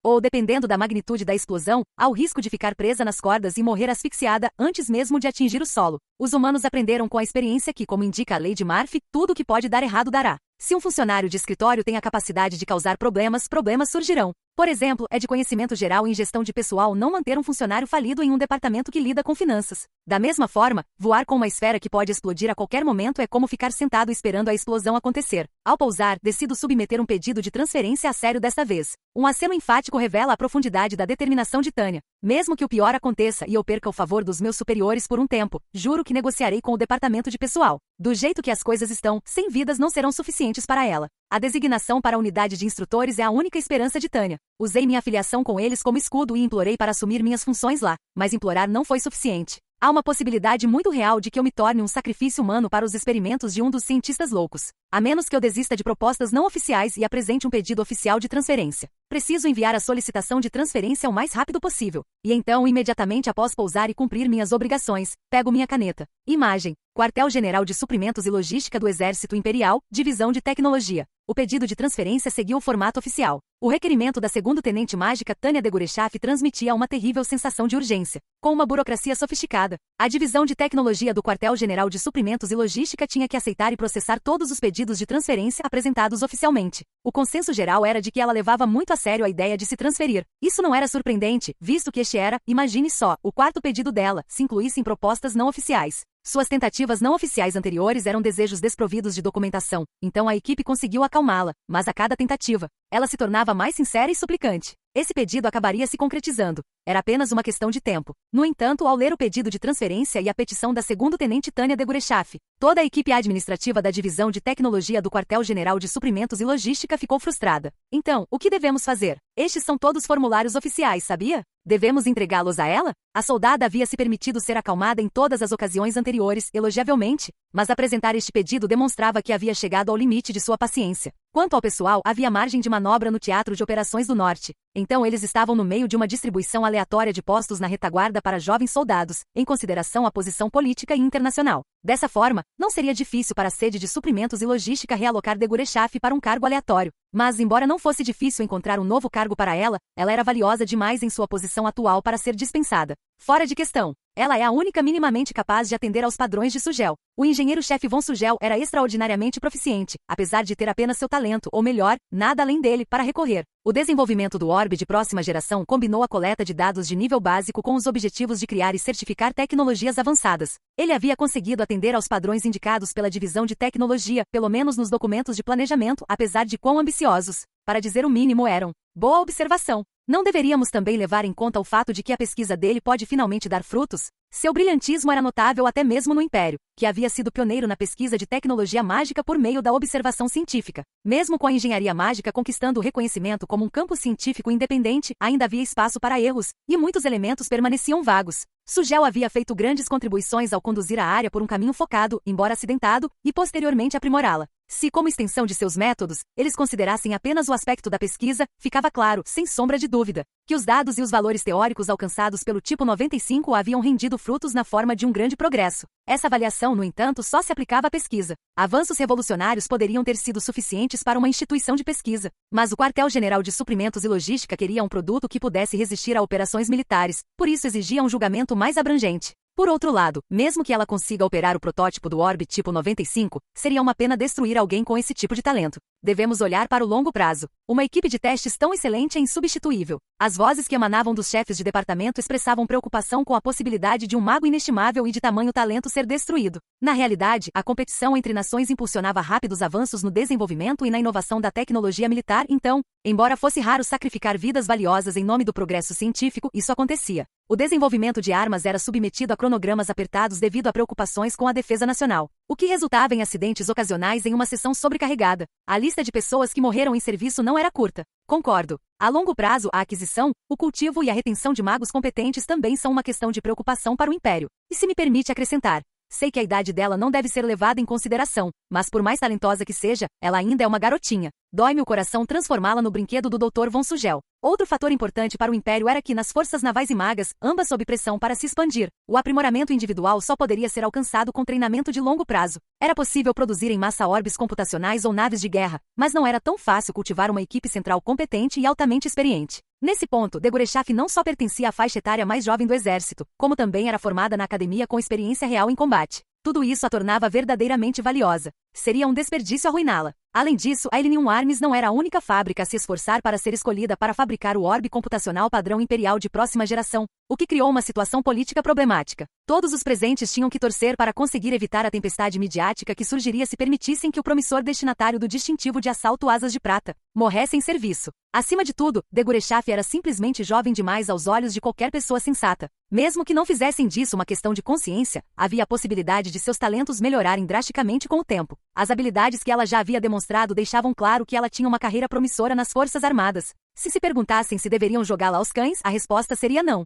Ou, dependendo da magnitude da explosão, há o risco de ficar presa nas cordas e morrer asfixiada antes mesmo de atingir o solo. Os humanos aprenderam com a experiência que, como indica a lei de Murphy, tudo que pode dar errado dará. Se um funcionário de escritório tem a capacidade de causar problemas, problemas surgirão. Por exemplo, é de conhecimento geral em gestão de pessoal não manter um funcionário falido em um departamento que lida com finanças. Da mesma forma, voar com uma esfera que pode explodir a qualquer momento é como ficar sentado esperando a explosão acontecer. Ao pousar, decido submeter um pedido de transferência a sério desta vez. Um aceno enfático revela a profundidade da determinação de Tânia. Mesmo que o pior aconteça e eu perca o favor dos meus superiores por um tempo, juro que negociarei com o departamento de pessoal. Do jeito que as coisas estão, 100 vidas não serão suficientes para ela. A designação para a unidade de instrutores é a única esperança de Tânia. Usei minha afiliação com eles como escudo e implorei para assumir minhas funções lá, mas implorar não foi suficiente. Há uma possibilidade muito real de que eu me torne um sacrifício humano para os experimentos de um dos cientistas loucos. A menos que eu desista de propostas não oficiais e apresente um pedido oficial de transferência. Preciso enviar a solicitação de transferência o mais rápido possível. E então, imediatamente após pousar e cumprir minhas obrigações, pego minha caneta. Imagem. Quartel-General de Suprimentos e Logística do Exército Imperial, Divisão de Tecnologia. O pedido de transferência seguiu o formato oficial. O requerimento da segundo-tenente mágica Tânia de Gurechaf transmitia uma terrível sensação de urgência. Com uma burocracia sofisticada, a Divisão de Tecnologia do Quartel-General de Suprimentos e Logística tinha que aceitar e processar todos os pedidos de transferência apresentados oficialmente. O consenso geral era de que ela levava muito a sério a ideia de se transferir. Isso não era surpreendente, visto que este era, imagine só, o quarto pedido dela, se incluíssem propostas não oficiais. Suas tentativas não oficiais anteriores eram desejos desprovidos de documentação, então a equipe conseguiu acalmá-la, mas a cada tentativa, ela se tornava mais sincera e suplicante. Esse pedido acabaria se concretizando. Era apenas uma questão de tempo. No entanto, ao ler o pedido de transferência e a petição da segundo-tenente Tânia de Gurechaf, toda a equipe administrativa da Divisão de Tecnologia do Quartel-General de Suprimentos e Logística ficou frustrada. Então, o que devemos fazer? Estes são todos formulários oficiais, sabia? Devemos entregá-los a ela? A soldada havia se permitido ser acalmada em todas as ocasiões anteriores, elogiavelmente, mas apresentar este pedido demonstrava que havia chegado ao limite de sua paciência. Quanto ao pessoal, havia margem de manobra no Teatro de Operações do Norte. Então eles estavam no meio de uma distribuição aleatória de postos na retaguarda para jovens soldados, em consideração à posição política e internacional. Dessa forma, não seria difícil para a sede de suprimentos e logística realocar de Gurechaf para um cargo aleatório. Mas, embora não fosse difícil encontrar um novo cargo para ela era valiosa demais em sua posição atual para ser dispensada. Fora de questão. Ela é a única minimamente capaz de atender aos padrões de Sugel. O engenheiro-chefe von Sugel era extraordinariamente proficiente, apesar de ter apenas seu talento, ou melhor, nada além dele, para recorrer. O desenvolvimento do orbe de próxima geração combinou a coleta de dados de nível básico com os objetivos de criar e certificar tecnologias avançadas. Ele havia conseguido atender aos padrões indicados pela Divisão de Tecnologia, pelo menos nos documentos de planejamento, apesar de quão ambiciosos, para dizer o mínimo, eram. Boa observação. Não deveríamos também levar em conta o fato de que a pesquisa dele pode finalmente dar frutos? Seu brilhantismo era notável até mesmo no Império, que havia sido pioneiro na pesquisa de tecnologia mágica por meio da observação científica. Mesmo com a engenharia mágica conquistando o reconhecimento como um campo científico independente, ainda havia espaço para erros, e muitos elementos permaneciam vagos. Sugel havia feito grandes contribuições ao conduzir a área por um caminho focado, embora acidentado, e posteriormente aprimorá-la. Se, como extensão de seus métodos, eles considerassem apenas o aspecto da pesquisa, ficava claro, sem sombra de dúvida, que os dados e os valores teóricos alcançados pelo tipo 95 haviam rendido frutos na forma de um grande progresso. Essa avaliação, no entanto, só se aplicava à pesquisa. Avanços revolucionários poderiam ter sido suficientes para uma instituição de pesquisa, mas o Quartel-General de Suprimentos e Logística queria um produto que pudesse resistir a operações militares, por isso exigia um julgamento mais abrangente. Por outro lado, mesmo que ela consiga operar o protótipo do orbe tipo 95, seria uma pena destruir alguém com esse tipo de talento. Devemos olhar para o longo prazo. Uma equipe de testes tão excelente é insubstituível. As vozes que emanavam dos chefes de departamento expressavam preocupação com a possibilidade de um mago inestimável e de tamanho talento ser destruído. Na realidade, a competição entre nações impulsionava rápidos avanços no desenvolvimento e na inovação da tecnologia militar, então, embora fosse raro sacrificar vidas valiosas em nome do progresso científico, isso acontecia. O desenvolvimento de armas era submetido a cronogramas apertados devido a preocupações com a defesa nacional, o que resultava em acidentes ocasionais em uma sessão sobrecarregada. A lista de pessoas que morreram em serviço não era curta. Concordo. A longo prazo, a aquisição, o cultivo e a retenção de magos competentes também são uma questão de preocupação para o Império. E se me permite acrescentar, sei que a idade dela não deve ser levada em consideração, mas por mais talentosa que seja, ela ainda é uma garotinha. Dói-me o coração transformá-la no brinquedo do Dr. von Sugel. Outro fator importante para o Império era que nas forças navais e magas, ambas sob pressão para se expandir, o aprimoramento individual só poderia ser alcançado com treinamento de longo prazo. Era possível produzir em massa orbes computacionais ou naves de guerra, mas não era tão fácil cultivar uma equipe central competente e altamente experiente. Nesse ponto, de Gurechaf não só pertencia à faixa etária mais jovem do exército, como também era formada na academia com experiência real em combate. Tudo isso a tornava verdadeiramente valiosa. Seria um desperdício arruiná-la. Além disso, a Elenium Arms não era a única fábrica a se esforçar para ser escolhida para fabricar o orbe computacional padrão imperial de próxima geração, o que criou uma situação política problemática. Todos os presentes tinham que torcer para conseguir evitar a tempestade midiática que surgiria se permitissem que o promissor destinatário do distintivo de assalto Asas de Prata morresse em serviço. Acima de tudo, de Gurechaf era simplesmente jovem demais aos olhos de qualquer pessoa sensata. Mesmo que não fizessem disso uma questão de consciência, havia a possibilidade de seus talentos melhorarem drasticamente com o tempo. As habilidades que ela já havia demonstrado deixavam claro que ela tinha uma carreira promissora nas Forças Armadas. Se perguntassem se deveriam jogá-la aos cães, a resposta seria não.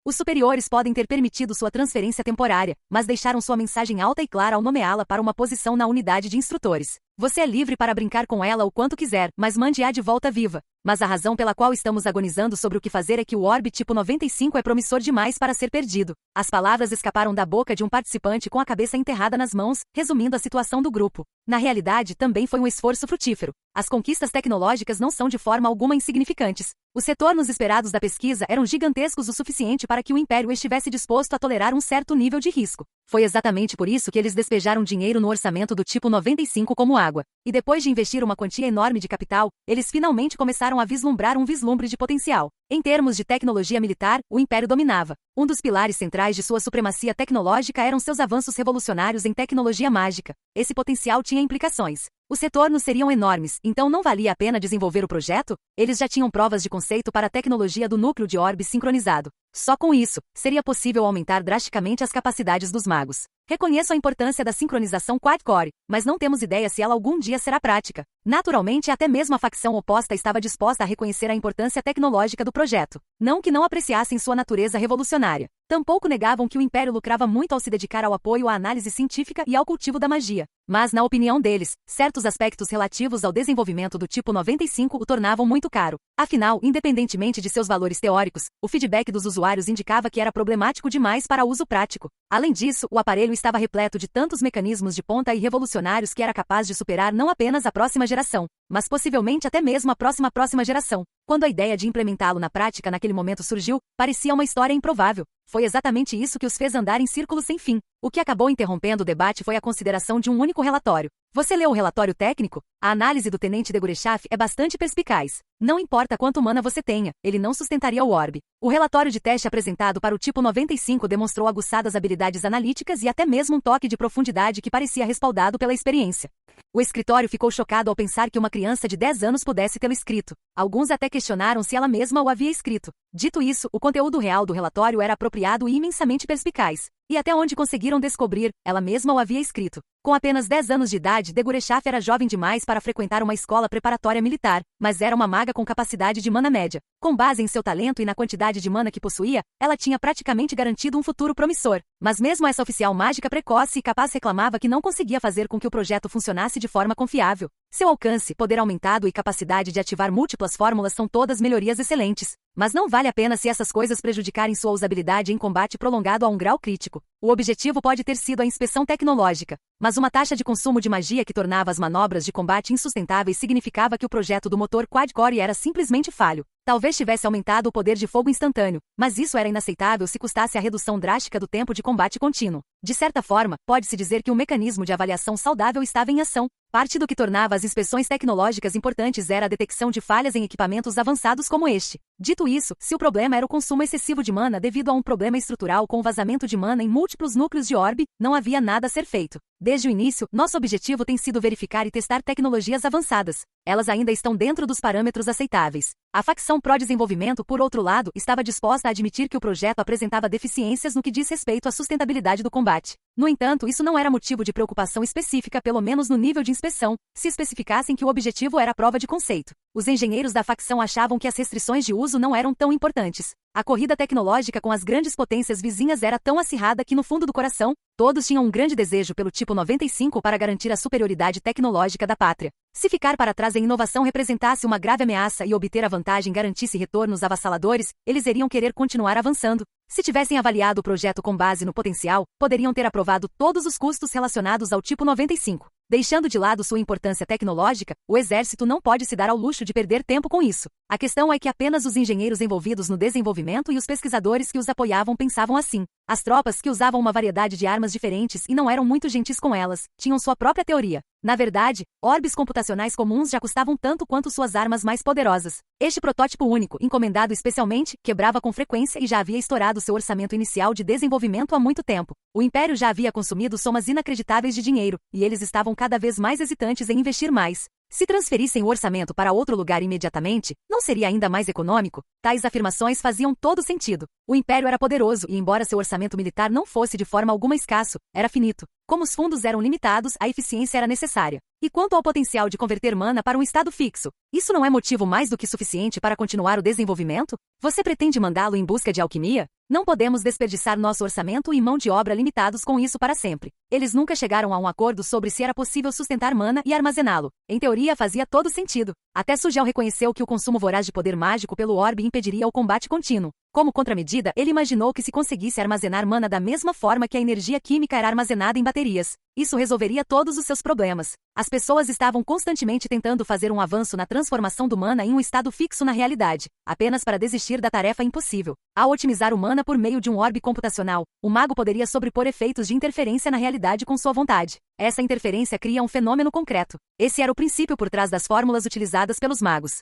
Os superiores podem ter permitido sua transferência temporária, mas deixaram sua mensagem alta e clara ao nomeá-la para uma posição na unidade de instrutores. Você é livre para brincar com ela o quanto quiser, mas mande-a de volta viva. Mas a razão pela qual estamos agonizando sobre o que fazer é que o orbe tipo 95 é promissor demais para ser perdido. As palavras escaparam da boca de um participante com a cabeça enterrada nas mãos, resumindo a situação do grupo. Na realidade, também foi um esforço frutífero. As conquistas tecnológicas não são de forma alguma insignificantes. Os retornos esperados da pesquisa eram gigantescos o suficiente para que o Império estivesse disposto a tolerar um certo nível de risco. Foi exatamente por isso que eles despejaram dinheiro no orçamento do tipo 95 como água. E depois de investir uma quantia enorme de capital, eles finalmente começaram a vislumbrar um vislumbre de potencial. Em termos de tecnologia militar, o Império dominava. Um dos pilares centrais de sua supremacia tecnológica eram seus avanços revolucionários em tecnologia mágica. Esse potencial tinha implicações. Os retornos seriam enormes, então não valia a pena desenvolver o projeto? Eles já tinham provas de conceito para a tecnologia do núcleo de orbe sincronizado. Só com isso, seria possível aumentar drasticamente as capacidades dos magos. Reconheço a importância da sincronização quad-core, mas não temos ideia se ela algum dia será prática. Naturalmente, até mesmo a facção oposta estava disposta a reconhecer a importância tecnológica do projeto. Não que não apreciassem sua natureza revolucionária. Tampouco negavam que o Império lucrava muito ao se dedicar ao apoio à análise científica e ao cultivo da magia. Mas, na opinião deles, certos aspectos relativos ao desenvolvimento do tipo 95 o tornavam muito caro. Afinal, independentemente de seus valores teóricos, o feedback dos usuários indicava que era problemático demais para uso prático. Além disso, o aparelho estava repleto de tantos mecanismos de ponta e revolucionários que era capaz de superar não apenas a próxima geração, mas possivelmente até mesmo a próxima geração. Quando a ideia de implementá-lo na prática naquele momento surgiu, parecia uma história improvável. Foi exatamente isso que os fez andar em círculos sem fim. O que acabou interrompendo o debate foi a consideração de um único relatório. Você leu o relatório técnico? A análise do Tenente de Gurechaf é bastante perspicaz. Não importa quanto mana você tenha, ele não sustentaria o orbe. O relatório de teste apresentado para o tipo 95 demonstrou aguçadas habilidades analíticas e até mesmo um toque de profundidade que parecia respaldado pela experiência. O escritório ficou chocado ao pensar que uma criança de 10 anos pudesse tê-lo escrito. Alguns até questionaram se ela mesma o havia escrito. Dito isso, o conteúdo real do relatório era apropriado e imensamente perspicaz. E até onde conseguiram descobrir, ela mesma o havia escrito. Com apenas 10 anos de idade, de Gurechaf era jovem demais para frequentar uma escola preparatória militar, mas era uma maga com capacidade de mana média. Com base em seu talento e na quantidade de mana que possuía, ela tinha praticamente garantido um futuro promissor. Mas mesmo essa oficial mágica precoce e capaz reclamava que não conseguia fazer com que o projeto funcionasse de forma confiável. Seu alcance, poder aumentado e capacidade de ativar múltiplas fórmulas são todas melhorias excelentes. Mas não vale a pena se essas coisas prejudicarem sua usabilidade em combate prolongado a um grau crítico. O objetivo pode ter sido a inspeção tecnológica, mas uma taxa de consumo de magia que tornava as manobras de combate insustentáveis significava que o projeto do motor quad-core era simplesmente falho. Talvez tivesse aumentado o poder de fogo instantâneo, mas isso era inaceitável se custasse a redução drástica do tempo de combate contínuo. De certa forma, pode-se dizer que o mecanismo de avaliação saudável estava em ação. Parte do que tornava as inspeções tecnológicas importantes era a detecção de falhas em equipamentos avançados como este. Dito isso, se o problema era o consumo excessivo de mana devido a um problema estrutural com vazamento de mana em múltiplos núcleos de orbe, não havia nada a ser feito. Desde o início, nosso objetivo tem sido verificar e testar tecnologias avançadas. Elas ainda estão dentro dos parâmetros aceitáveis. A facção pró-desenvolvimento, por outro lado, estava disposta a admitir que o projeto apresentava deficiências no que diz respeito à sustentabilidade do combate. No entanto, isso não era motivo de preocupação específica, pelo menos no nível de inspeção, se especificassem que o objetivo era a prova de conceito. Os engenheiros da facção achavam que as restrições de uso não eram tão importantes. A corrida tecnológica com as grandes potências vizinhas era tão acirrada que no fundo do coração, todos tinham um grande desejo pelo tipo 95 para garantir a superioridade tecnológica da pátria. Se ficar para trás em inovação representasse uma grave ameaça e obter a vantagem garantisse retornos avassaladores, eles iriam querer continuar avançando. Se tivessem avaliado o projeto com base no potencial, poderiam ter aprovado todos os custos relacionados ao tipo 95. Deixando de lado sua importância tecnológica, o exército não pode se dar ao luxo de perder tempo com isso. A questão é que apenas os engenheiros envolvidos no desenvolvimento e os pesquisadores que os apoiavam pensavam assim. As tropas, que usavam uma variedade de armas diferentes e não eram muito gentis com elas, tinham sua própria teoria. Na verdade, orbes computacionais comuns já custavam tanto quanto suas armas mais poderosas. Este protótipo único, encomendado especialmente, quebrava com frequência e já havia estourado seu orçamento inicial de desenvolvimento há muito tempo. O Império já havia consumido somas inacreditáveis de dinheiro, e eles estavam cada vez mais hesitantes em investir mais. Se transferissem o orçamento para outro lugar imediatamente, não seria ainda mais econômico? Tais afirmações faziam todo sentido. O Império era poderoso e, embora seu orçamento militar não fosse de forma alguma escasso, era finito. Como os fundos eram limitados, a eficiência era necessária. E quanto ao potencial de converter mana para um estado fixo, isso não é motivo mais do que suficiente para continuar o desenvolvimento? Você pretende mandá-lo em busca de alquimia? Não podemos desperdiçar nosso orçamento e mão de obra limitados com isso para sempre. Eles nunca chegaram a um acordo sobre se era possível sustentar mana e armazená-lo. Em teoria fazia todo sentido. Até Sugel reconheceu que o consumo voraz de poder mágico pelo orbe impediria o combate contínuo. Como contramedida, ele imaginou que se conseguisse armazenar mana da mesma forma que a energia química era armazenada em baterias, isso resolveria todos os seus problemas. As pessoas estavam constantemente tentando fazer um avanço na transformação do mana em um estado fixo na realidade, apenas para desistir da tarefa impossível. Ao otimizar o mana por meio de um orbe computacional, o mago poderia sobrepor efeitos de interferência na realidade com sua vontade. Essa interferência cria um fenômeno concreto. Esse era o princípio por trás das fórmulas utilizadas pelos magos.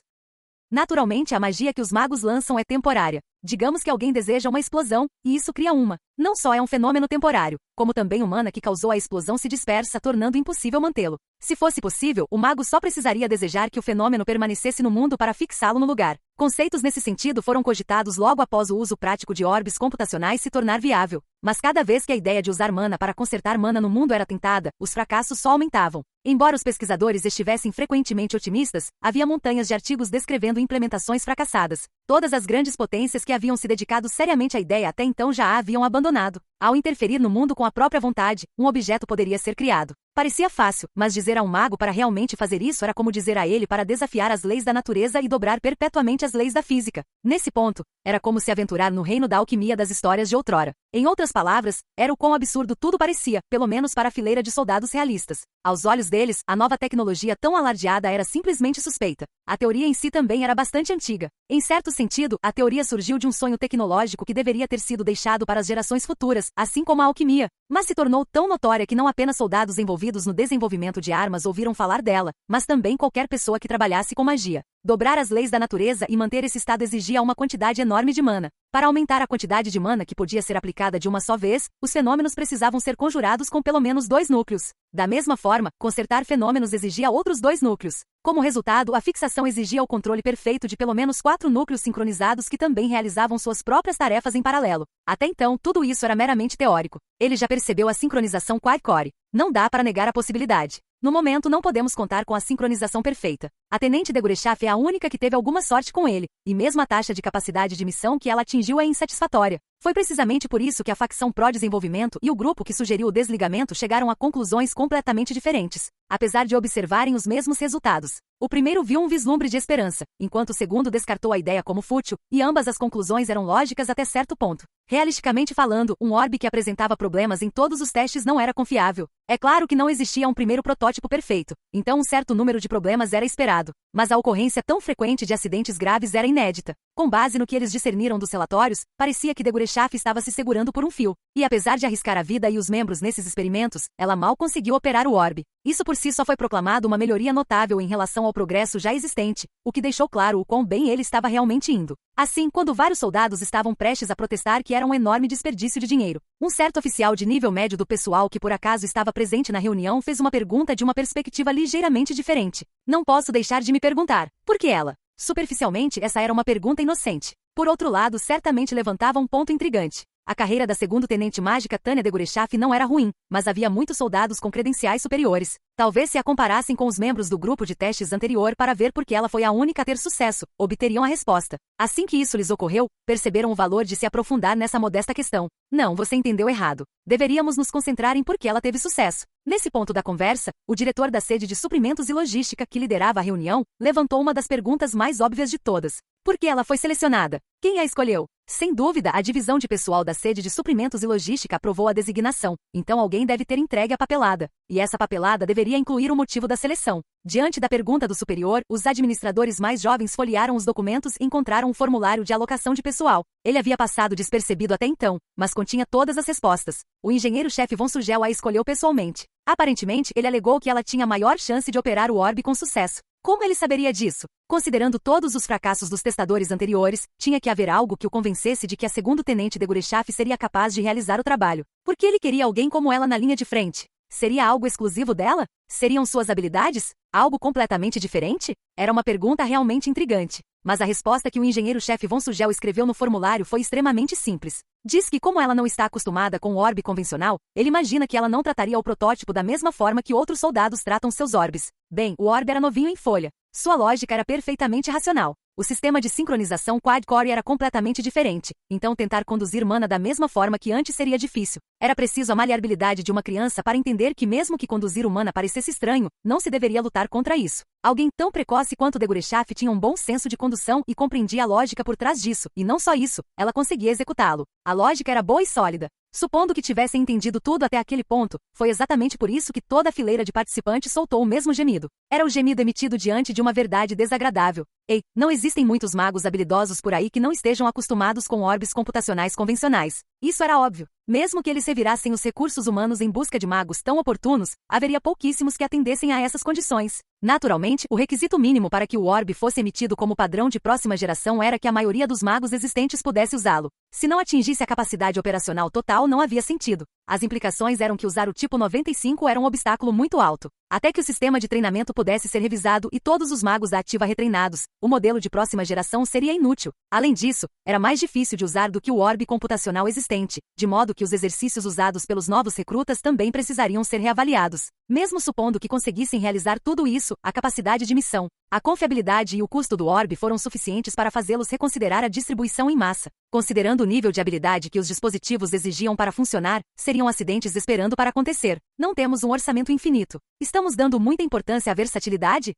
Naturalmente, a magia que os magos lançam é temporária. Digamos que alguém deseja uma explosão, e isso cria uma. Não só é um fenômeno temporário, como também o mana que causou a explosão se dispersa, tornando impossível mantê-lo. Se fosse possível, o mago só precisaria desejar que o fenômeno permanecesse no mundo para fixá-lo no lugar. Conceitos nesse sentido foram cogitados logo após o uso prático de orbes computacionais se tornar viável. Mas cada vez que a ideia de usar mana para consertar mana no mundo era tentada, os fracassos só aumentavam. Embora os pesquisadores estivessem frequentemente otimistas, havia montanhas de artigos descrevendo implementações fracassadas. Todas as grandes potências que haviam se dedicado seriamente à ideia até então já a haviam abandonado. Ao interferir no mundo com a própria vontade, um objeto poderia ser criado. Parecia fácil, mas dizer a um mago para realmente fazer isso era como dizer a ele para desafiar as leis da natureza e dobrar perpetuamente as leis da física. Nesse ponto, era como se aventurar no reino da alquimia das histórias de outrora. Em outras palavras, era o quão absurdo tudo parecia, pelo menos para a fileira de soldados realistas. Aos olhos deles, a nova tecnologia tão alardeada era simplesmente suspeita. A teoria em si também era bastante antiga. Em certo sentido, a teoria surgiu de um sonho tecnológico que deveria ter sido deixado para as gerações futuras, assim como a alquimia, mas se tornou tão notória que não apenas soldados envolvidos no desenvolvimento de armas ouviram falar dela, mas também qualquer pessoa que trabalhasse com magia. Dobrar as leis da natureza e manter esse estado exigia uma quantidade enorme de mana. Para aumentar a quantidade de mana que podia ser aplicada de uma só vez, os fenômenos precisavam ser conjurados com pelo menos 2 núcleos. Da mesma forma, consertar fenômenos exigia outros 2 núcleos. Como resultado, a fixação exigia o controle perfeito de pelo menos 4 núcleos sincronizados que também realizavam suas próprias tarefas em paralelo. Até então, tudo isso era meramente teórico. Ele já percebeu a sincronização quad-core. Não dá para negar a possibilidade. No momento não podemos contar com a sincronização perfeita. A Tenente de Gurechaf é a única que teve alguma sorte com ele, e mesmo a taxa de capacidade de missão que ela atingiu é insatisfatória. Foi precisamente por isso que a facção pró-desenvolvimento e o grupo que sugeriu o desligamento chegaram a conclusões completamente diferentes, apesar de observarem os mesmos resultados. O primeiro viu um vislumbre de esperança, enquanto o segundo descartou a ideia como fútil, e ambas as conclusões eram lógicas até certo ponto. Realisticamente falando, um orbe que apresentava problemas em todos os testes não era confiável. É claro que não existia um primeiro protótipo perfeito, então um certo número de problemas era esperado, mas a ocorrência tão frequente de acidentes graves era inédita. Com base no que eles discerniram dos relatórios, parecia que de Gurechaf estava se segurando por um fio, e apesar de arriscar a vida e os membros nesses experimentos, ela mal conseguiu operar o orbe. Isso por si só foi proclamado uma melhoria notável em relação ao progresso já existente, o que deixou claro o quão bem ele estava realmente indo. Assim, quando vários soldados estavam prestes a protestar que era um enorme desperdício de dinheiro, um certo oficial de nível médio do pessoal que por acaso estava presente na reunião fez uma pergunta de uma perspectiva ligeiramente diferente. Não posso deixar de me perguntar, por que ela? Superficialmente, essa era uma pergunta inocente. Por outro lado, certamente levantava um ponto intrigante. A carreira da segundo-tenente mágica Tânia de Gurechaf não era ruim, mas havia muitos soldados com credenciais superiores. Talvez se a comparassem com os membros do grupo de testes anterior para ver por que ela foi a única a ter sucesso, obteriam a resposta. Assim que isso lhes ocorreu, perceberam o valor de se aprofundar nessa modesta questão. Não, você entendeu errado. Deveríamos nos concentrar em por que ela teve sucesso. Nesse ponto da conversa, o diretor da sede de suprimentos e logística que liderava a reunião, levantou uma das perguntas mais óbvias de todas. Por que ela foi selecionada? Quem a escolheu? Sem dúvida, a divisão de pessoal da sede de suprimentos e logística aprovou a designação, então alguém deve ter entregue a papelada. E essa papelada deveria incluir o motivo da seleção. Diante da pergunta do superior, os administradores mais jovens folhearam os documentos e encontraram um formulário de alocação de pessoal. Ele havia passado despercebido até então, mas continha todas as respostas. O engenheiro-chefe von Sugel a escolheu pessoalmente. Aparentemente, ele alegou que ela tinha maior chance de operar o orbe com sucesso. Como ele saberia disso? Considerando todos os fracassos dos testadores anteriores, tinha que haver algo que o convencesse de que a segundo-tenente de Gurechaf seria capaz de realizar o trabalho. Por que ele queria alguém como ela na linha de frente? Seria algo exclusivo dela? Seriam suas habilidades? Algo completamente diferente? Era uma pergunta realmente intrigante. mas a resposta que o engenheiro-chefe von Sugel escreveu no formulário foi extremamente simples. Diz que, como ela não está acostumada com o orbe convencional, ele imagina que ela não trataria o protótipo da mesma forma que outros soldados tratam seus orbes. Bem, o orbe era novinho em folha. Sua lógica era perfeitamente racional. O sistema de sincronização quad-core era completamente diferente, então tentar conduzir mana da mesma forma que antes seria difícil. Era preciso a maleabilidade de uma criança para entender que mesmo que conduzir humana parecesse estranho, não se deveria lutar contra isso. Alguém tão precoce quanto Degoreshaf tinha um bom senso de condução e compreendia a lógica por trás disso, e não só isso, ela conseguia executá-lo. A lógica era boa e sólida. Supondo que tivessem entendido tudo até aquele ponto, foi exatamente por isso que toda a fileira de participantes soltou o mesmo gemido. Era o gemido emitido diante de uma verdade desagradável. Ei, não existem muitos magos habilidosos por aí que não estejam acostumados com orbes computacionais convencionais. Isso era óbvio. Mesmo que eles revirassem os recursos humanos em busca de magos tão oportunos, haveria pouquíssimos que atendessem a essas condições. Naturalmente, o requisito mínimo para que o orbe fosse emitido como padrão de próxima geração era que a maioria dos magos existentes pudesse usá-lo. Se não atingisse a capacidade operacional total, não havia sentido. As implicações eram que usar o tipo 95 era um obstáculo muito alto. Até que o sistema de treinamento pudesse ser revisado e todos os magos da ativa retreinados, o modelo de próxima geração seria inútil. Além disso, era mais difícil de usar do que o orbe computacional existente, de modo que os exercícios usados pelos novos recrutas também precisariam ser reavaliados. Mesmo supondo que conseguissem realizar tudo isso, a capacidade de missão, a confiabilidade e o custo do orbe foram suficientes para fazê-los reconsiderar a distribuição em massa. Considerando o nível de habilidade que os dispositivos exigiam para funcionar, seriam acidentes esperando para acontecer. Não temos um orçamento infinito. Estamos dando muita importância à versatilidade?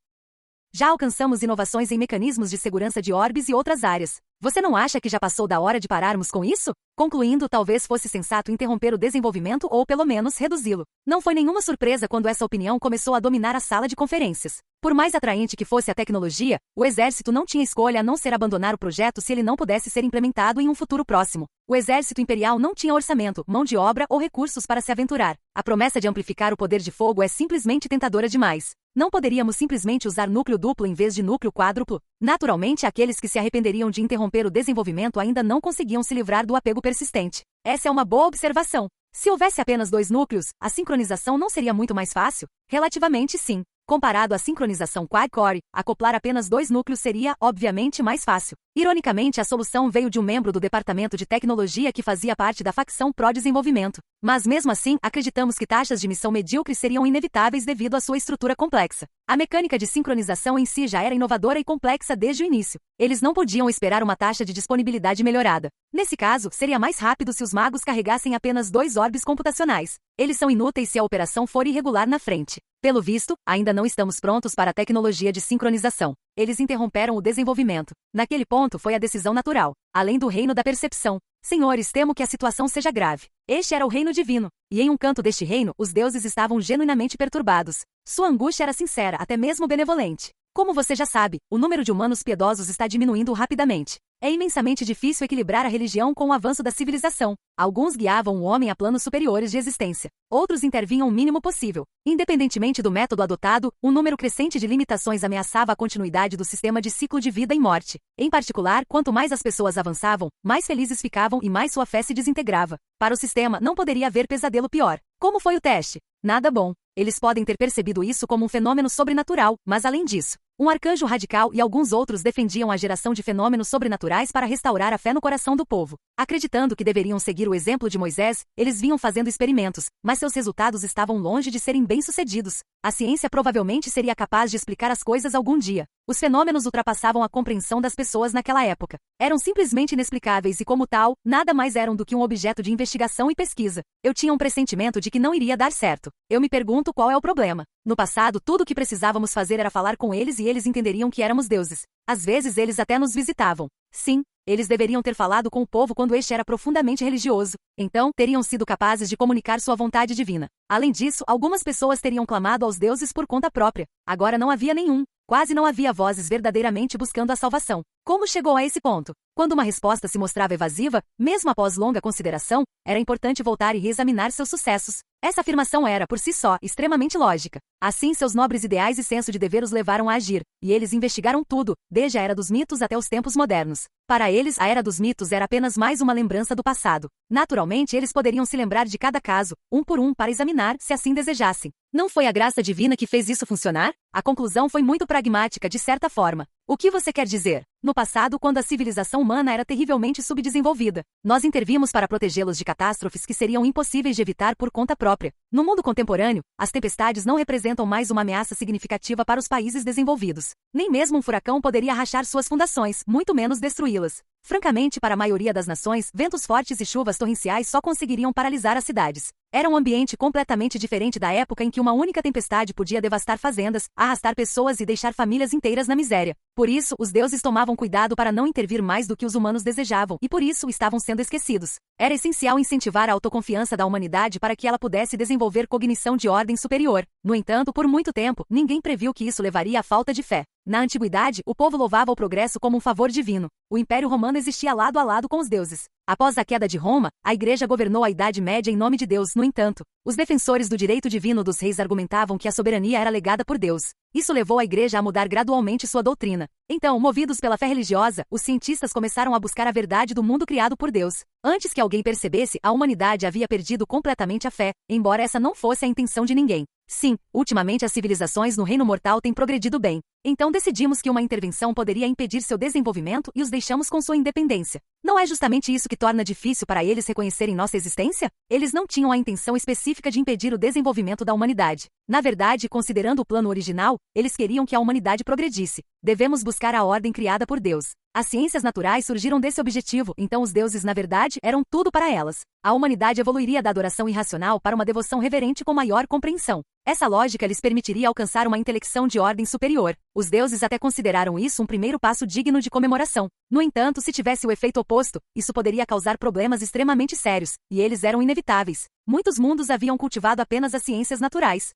Já alcançamos inovações em mecanismos de segurança de orbes e outras áreas. Você não acha que já passou da hora de pararmos com isso? Concluindo, talvez fosse sensato interromper o desenvolvimento ou pelo menos reduzi-lo. Não foi nenhuma surpresa quando essa opinião começou a dominar a sala de conferências. Por mais atraente que fosse a tecnologia, o exército não tinha escolha a não ser abandonar o projeto se ele não pudesse ser implementado em um futuro próximo. O exército imperial não tinha orçamento, mão de obra ou recursos para se aventurar. A promessa de amplificar o poder de fogo é simplesmente tentadora demais. Não poderíamos simplesmente usar núcleo duplo em vez de núcleo quádruplo? Naturalmente, aqueles que se arrependeriam de interromper o desenvolvimento ainda não conseguiam se livrar do apego persistente. Essa é uma boa observação. Se houvesse apenas 2 núcleos, a sincronização não seria muito mais fácil? Relativamente sim. Comparado à sincronização quad-core, acoplar apenas 2 núcleos seria, obviamente, mais fácil. Ironicamente, a solução veio de um membro do departamento de tecnologia que fazia parte da facção pró-desenvolvimento. Mas mesmo assim, acreditamos que taxas de missão medíocres seriam inevitáveis devido à sua estrutura complexa. A mecânica de sincronização em si já era inovadora e complexa desde o início. Eles não podiam esperar uma taxa de disponibilidade melhorada. Nesse caso, seria mais rápido se os magos carregassem apenas 2 orbes computacionais. Eles são inúteis se a operação for irregular na frente. Pelo visto, ainda não estamos prontos para a tecnologia de sincronização. Eles interromperam o desenvolvimento. Naquele ponto foi a decisão natural, além do reino da percepção. Senhores, temo que a situação seja grave. Este era o reino divino, e em um canto deste reino, os deuses estavam genuinamente perturbados. Sua angústia era sincera, até mesmo benevolente. Como você já sabe, o número de humanos piedosos está diminuindo rapidamente. É imensamente difícil equilibrar a religião com o avanço da civilização. Alguns guiavam o homem a planos superiores de existência. Outros intervinham o mínimo possível. Independentemente do método adotado, um número crescente de limitações ameaçava a continuidade do sistema de ciclo de vida e morte. Em particular, quanto mais as pessoas avançavam, mais felizes ficavam e mais sua fé se desintegrava. Para o sistema, não poderia haver pesadelo pior. Como foi o teste? Nada bom. Eles podem ter percebido isso como um fenômeno sobrenatural, mas além disso, um arcanjo radical e alguns outros defendiam a geração de fenômenos sobrenaturais para restaurar a fé no coração do povo. Acreditando que deveriam seguir o exemplo de Moisés, eles vinham fazendo experimentos, mas seus resultados estavam longe de serem bem-sucedidos. A ciência provavelmente seria capaz de explicar as coisas algum dia. Os fenômenos ultrapassavam a compreensão das pessoas naquela época. Eram simplesmente inexplicáveis e, como tal, nada mais eram do que um objeto de investigação e pesquisa. Eu tinha um pressentimento de que não iria dar certo. Eu me pergunto qual é o problema. No passado, tudo o que precisávamos fazer era falar com eles e eles entenderíam que éramos deuses. Às vezes eles até nos visitavam. Sim, eles deveriam ter falado com o povo quando este era profundamente religioso. Então, teriam sido capazes de comunicar sua vontade divina. Além disso, algumas pessoas teriam clamado aos deuses por conta própria. Agora não havia nenhum. Quase não havia vozes verdadeiramente buscando a salvação. Como chegou a esse ponto? Quando uma resposta se mostrava evasiva, mesmo após longa consideração, era importante voltar e reexaminar seus sucessos. Essa afirmação era, por si só, extremamente lógica. Assim, seus nobres ideais e senso de dever os levaram a agir, e eles investigaram tudo, desde a Era dos Mitos até os tempos modernos. Para eles, a Era dos Mitos era apenas mais uma lembrança do passado. Naturalmente, eles poderiam se lembrar de cada caso, um por um, para examinar, se assim desejassem. Não foi a graça divina que fez isso funcionar? A conclusão foi muito pragmática de certa forma. O que você quer dizer? no passado quando a civilização humana era terrivelmente subdesenvolvida. Nós intervimos para protegê-los de catástrofes que seriam impossíveis de evitar por conta própria. No mundo contemporâneo, as tempestades não representam mais uma ameaça significativa para os países desenvolvidos. Nem mesmo um furacão poderia rachar suas fundações, muito menos destruí-las. Francamente, para a maioria das nações, ventos fortes e chuvas torrenciais só conseguiriam paralisar as cidades. Era um ambiente completamente diferente da época em que uma única tempestade podia devastar fazendas, arrastar pessoas e deixar famílias inteiras na miséria. Por isso, os deuses tomavam cuidado para não intervir mais do que os humanos desejavam e por isso estavam sendo esquecidos. Era essencial incentivar a autoconfiança da humanidade para que ela pudesse desenvolver cognição de ordem superior. No entanto, por muito tempo, ninguém previu que isso levaria à falta de fé. Na antiguidade, o povo louvava o progresso como um favor divino. O Império Romano existia lado a lado com os deuses. Após a queda de Roma, a Igreja governou a Idade Média em nome de Deus. No entanto, os defensores do direito divino dos reis argumentavam que a soberania era legada por Deus. Isso levou a Igreja a mudar gradualmente sua doutrina. Então, movidos pela fé religiosa, os cientistas começaram a buscar a verdade do mundo criado por Deus. Antes que alguém percebesse, a humanidade havia perdido completamente a fé, embora essa não fosse a intenção de ninguém. Sim, ultimamente as civilizações no reino mortal têm progredido bem. Então decidimos que uma intervenção poderia impedir seu desenvolvimento e os deixamos com sua independência. Não é justamente isso que torna difícil para eles reconhecerem nossa existência? Eles não tinham a intenção específica de impedir o desenvolvimento da humanidade. Na verdade, considerando o plano original, eles queriam que a humanidade progredisse. Devemos buscar a ordem criada por Deus. As ciências naturais surgiram desse objetivo, então os deuses, na verdade, eram tudo para elas. A humanidade evoluiria da adoração irracional para uma devoção reverente com maior compreensão. Essa lógica lhes permitiria alcançar uma intelecção de ordem superior. Os deuses até consideraram isso um primeiro passo digno de comemoração. No entanto, se tivesse o efeito oposto, isso poderia causar problemas extremamente sérios, e eles eram inevitáveis. Muitos mundos haviam cultivado apenas as ciências naturais.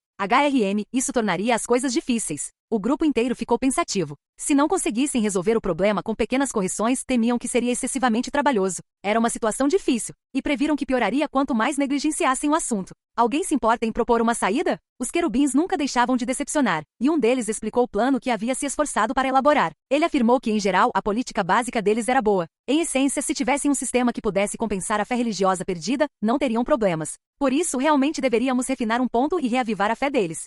Isso tornaria as coisas difíceis. O grupo inteiro ficou pensativo. Se não conseguissem resolver o problema com pequenas correções, temiam que seria excessivamente trabalhoso. Era uma situação difícil, e previram que pioraria quanto mais negligenciassem o assunto. Alguém se importa em propor uma saída? Os querubins nunca deixavam de decepcionar, e um deles explicou o plano que havia se esforçado para elaborar. Ele afirmou que, em geral, a política básica deles era boa. Em essência, se tivessem um sistema que pudesse compensar a fé religiosa perdida, não teriam problemas. Por isso, realmente deveríamos refinar um ponto e reavivar a fé deles.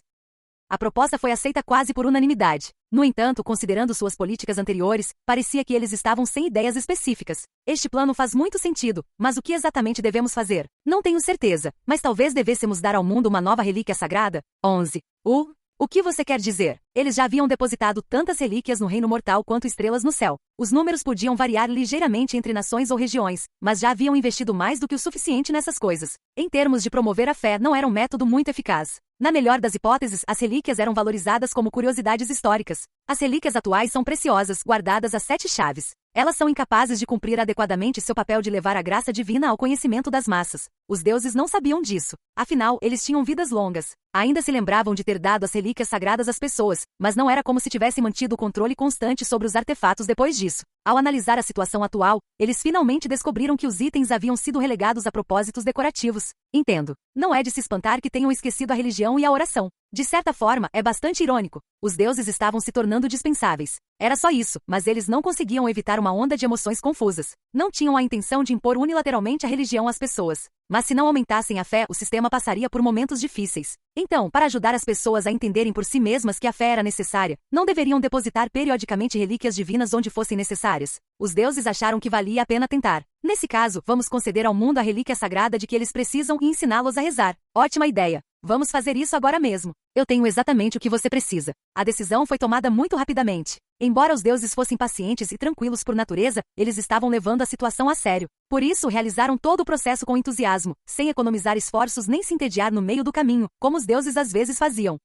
A proposta foi aceita quase por unanimidade. No entanto, considerando suas políticas anteriores, parecia que eles estavam sem ideias específicas. Este plano faz muito sentido, mas o que exatamente devemos fazer? Não tenho certeza, mas talvez devêssemos dar ao mundo uma nova relíquia sagrada? 11. O que você quer dizer? Eles já haviam depositado tantas relíquias no reino mortal quanto estrelas no céu. Os números podiam variar ligeiramente entre nações ou regiões, mas já haviam investido mais do que o suficiente nessas coisas. Em termos de promover a fé, não era um método muito eficaz. Na melhor das hipóteses, as relíquias eram valorizadas como curiosidades históricas. As relíquias atuais são preciosas, guardadas a 7 chaves. Elas são incapazes de cumprir adequadamente seu papel de levar a graça divina ao conhecimento das massas. Os deuses não sabiam disso. Afinal, eles tinham vidas longas. Ainda se lembravam de ter dado as relíquias sagradas às pessoas, mas não era como se tivessem mantido o controle constante sobre os artefatos depois disso. Ao analisar a situação atual, eles finalmente descobriram que os itens haviam sido relegados a propósitos decorativos. Entendo. Não é de se espantar que tenham esquecido a religião e a oração. De certa forma, é bastante irônico. Os deuses estavam se tornando dispensáveis. Era só isso, mas eles não conseguiam evitar uma onda de emoções confusas. Não tinham a intenção de impor unilateralmente a religião às pessoas. Mas se não aumentassem a fé, o sistema passaria por momentos difíceis. Então, para ajudar as pessoas a entenderem por si mesmas que a fé era necessária, não deveriam depositar periodicamente relíquias divinas onde fossem necessárias. Os deuses acharam que valia a pena tentar. Nesse caso, vamos conceder ao mundo a relíquia sagrada de que eles precisam e ensiná-los a rezar. Ótima ideia. Vamos fazer isso agora mesmo. Eu tenho exatamente o que você precisa. A decisão foi tomada muito rapidamente. Embora os deuses fossem pacientes e tranquilos por natureza, eles estavam levando a situação a sério. Por isso, realizaram todo o processo com entusiasmo, sem economizar esforços nem se entediar no meio do caminho, como os deuses às vezes faziam.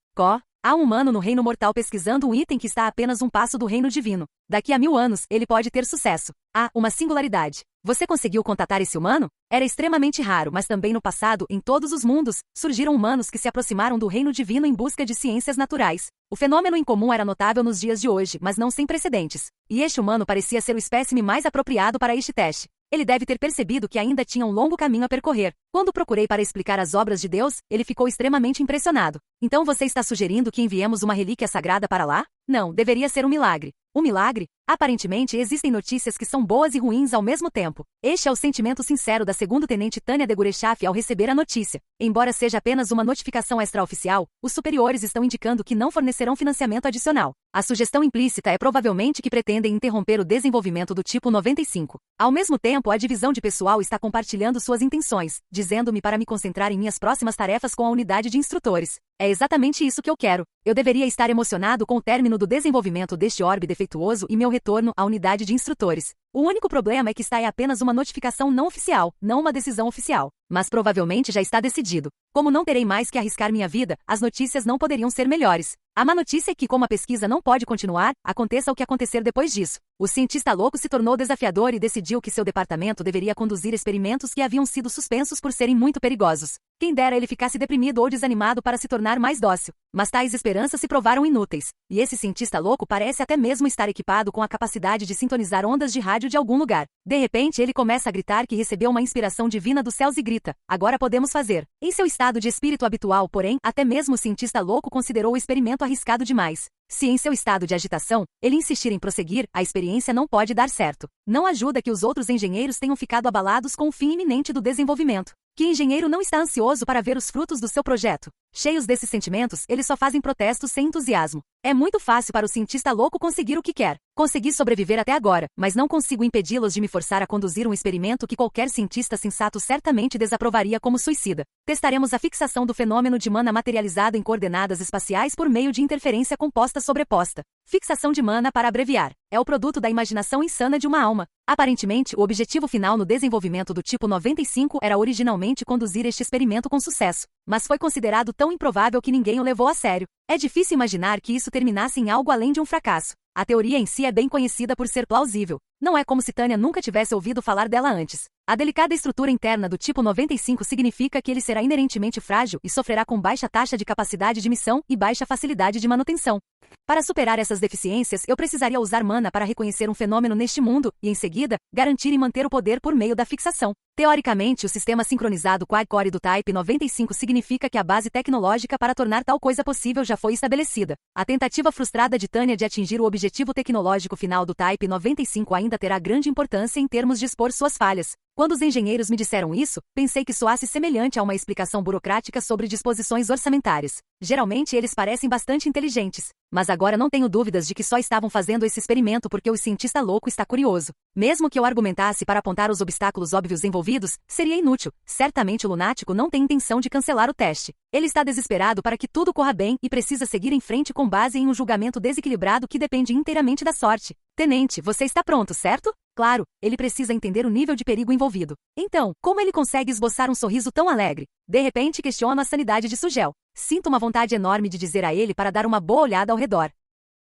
Há um humano no reino mortal pesquisando um item que está a apenas um passo do reino divino. Daqui a 1000 anos, ele pode ter sucesso. Há uma singularidade. Você conseguiu contatar esse humano? Era extremamente raro, mas também no passado, em todos os mundos, surgiram humanos que se aproximaram do reino divino em busca de ciências naturais. O fenômeno incomum era notável nos dias de hoje, mas não sem precedentes. E este humano parecia ser o espécime mais apropriado para este teste. Ele deve ter percebido que ainda tinha um longo caminho a percorrer. Quando procurei para explicar as obras de Deus, ele ficou extremamente impressionado. Então você está sugerindo que enviemos uma relíquia sagrada para lá? Não, deveria ser um milagre. Um milagre? Aparentemente existem notícias que são boas e ruins ao mesmo tempo. Este é o sentimento sincero da segundo-tenente Tânia de Gurechaf ao receber a notícia. Embora seja apenas uma notificação extraoficial, os superiores estão indicando que não fornecerão financiamento adicional. A sugestão implícita é provavelmente que pretendem interromper o desenvolvimento do tipo 95. Ao mesmo tempo, a divisão de pessoal está compartilhando suas intenções, dizendo-me para me concentrar em minhas próximas tarefas com a unidade de instrutores. É exatamente isso que eu quero. Eu deveria estar emocionado com o término do desenvolvimento deste orbe defeituoso e meu retorno à unidade de instrutores. O único problema é que está apenas uma notificação não oficial, não uma decisão oficial. Mas provavelmente já está decidido. Como não terei mais que arriscar minha vida, as notícias não poderiam ser melhores. A má notícia é que, como a pesquisa não pode continuar, aconteça o que acontecer depois disso. O cientista louco se tornou desafiador e decidiu que seu departamento deveria conduzir experimentos que haviam sido suspensos por serem muito perigosos. Quem dera ele ficasse deprimido ou desanimado para se tornar mais dócil. Mas tais esperanças se provaram inúteis. E esse cientista louco parece até mesmo estar equipado com a capacidade de sintonizar ondas de rádio de algum lugar. De repente ele começa a gritar que recebeu uma inspiração divina dos céus e grita: agora podemos fazer. Em seu estado de espírito habitual, porém, até mesmo o cientista louco considerou o experimento arriscado demais. Se em seu estado de agitação, ele insistir em prosseguir, a experiência não pode dar certo. Não ajuda que os outros engenheiros tenham ficado abalados com o fim iminente do desenvolvimento. Que engenheiro não está ansioso para ver os frutos do seu projeto? Cheios desses sentimentos, eles só fazem protestos sem entusiasmo. É muito fácil para o cientista louco conseguir o que quer. Consegui sobreviver até agora, mas não consigo impedi-los de me forçar a conduzir um experimento que qualquer cientista sensato certamente desaprovaria como suicida. Testaremos a fixação do fenômeno de mana materializado em coordenadas espaciais por meio de interferência composta sobreposta. Fixação de mana, para abreviar, é o produto da imaginação insana de uma alma. Aparentemente, o objetivo final no desenvolvimento do tipo 95 era originalmente conduzir este experimento com sucesso, mas foi considerado tão improvável que ninguém o levou a sério. É difícil imaginar que isso terminasse em algo além de um fracasso. A teoria em si é bem conhecida por ser plausível. Não é como se Tânia nunca tivesse ouvido falar dela antes. A delicada estrutura interna do tipo 95 significa que ele será inerentemente frágil e sofrerá com baixa taxa de capacidade de missão e baixa facilidade de manutenção. Para superar essas deficiências, eu precisaria usar mana para reconhecer um fenômeno neste mundo e, em seguida, garantir e manter o poder por meio da fixação. Teoricamente, o sistema sincronizado quad-core do Type 95 significa que a base tecnológica para tornar tal coisa possível já foi estabelecida. A tentativa frustrada de Tânia de atingir o objetivo tecnológico final do Type 95 ainda terá grande importância em termos de expor suas falhas. Quando os engenheiros me disseram isso, pensei que soasse semelhante a uma explicação burocrática sobre disposições orçamentárias. Geralmente eles parecem bastante inteligentes, mas agora não tenho dúvidas de que só estavam fazendo esse experimento porque o cientista louco está curioso. Mesmo que eu argumentasse para apontar os obstáculos óbvios envolvidos, seria inútil. Certamente o lunático não tem intenção de cancelar o teste. Ele está desesperado para que tudo corra bem e precisa seguir em frente com base em um julgamento desequilibrado que depende inteiramente da sorte. Tenente, você está pronto, certo? Claro, ele precisa entender o nível de perigo envolvido. Então, como ele consegue esboçar um sorriso tão alegre? De repente questiono a sanidade de Sugel. Sinto uma vontade enorme de dizer a ele para dar uma boa olhada ao redor.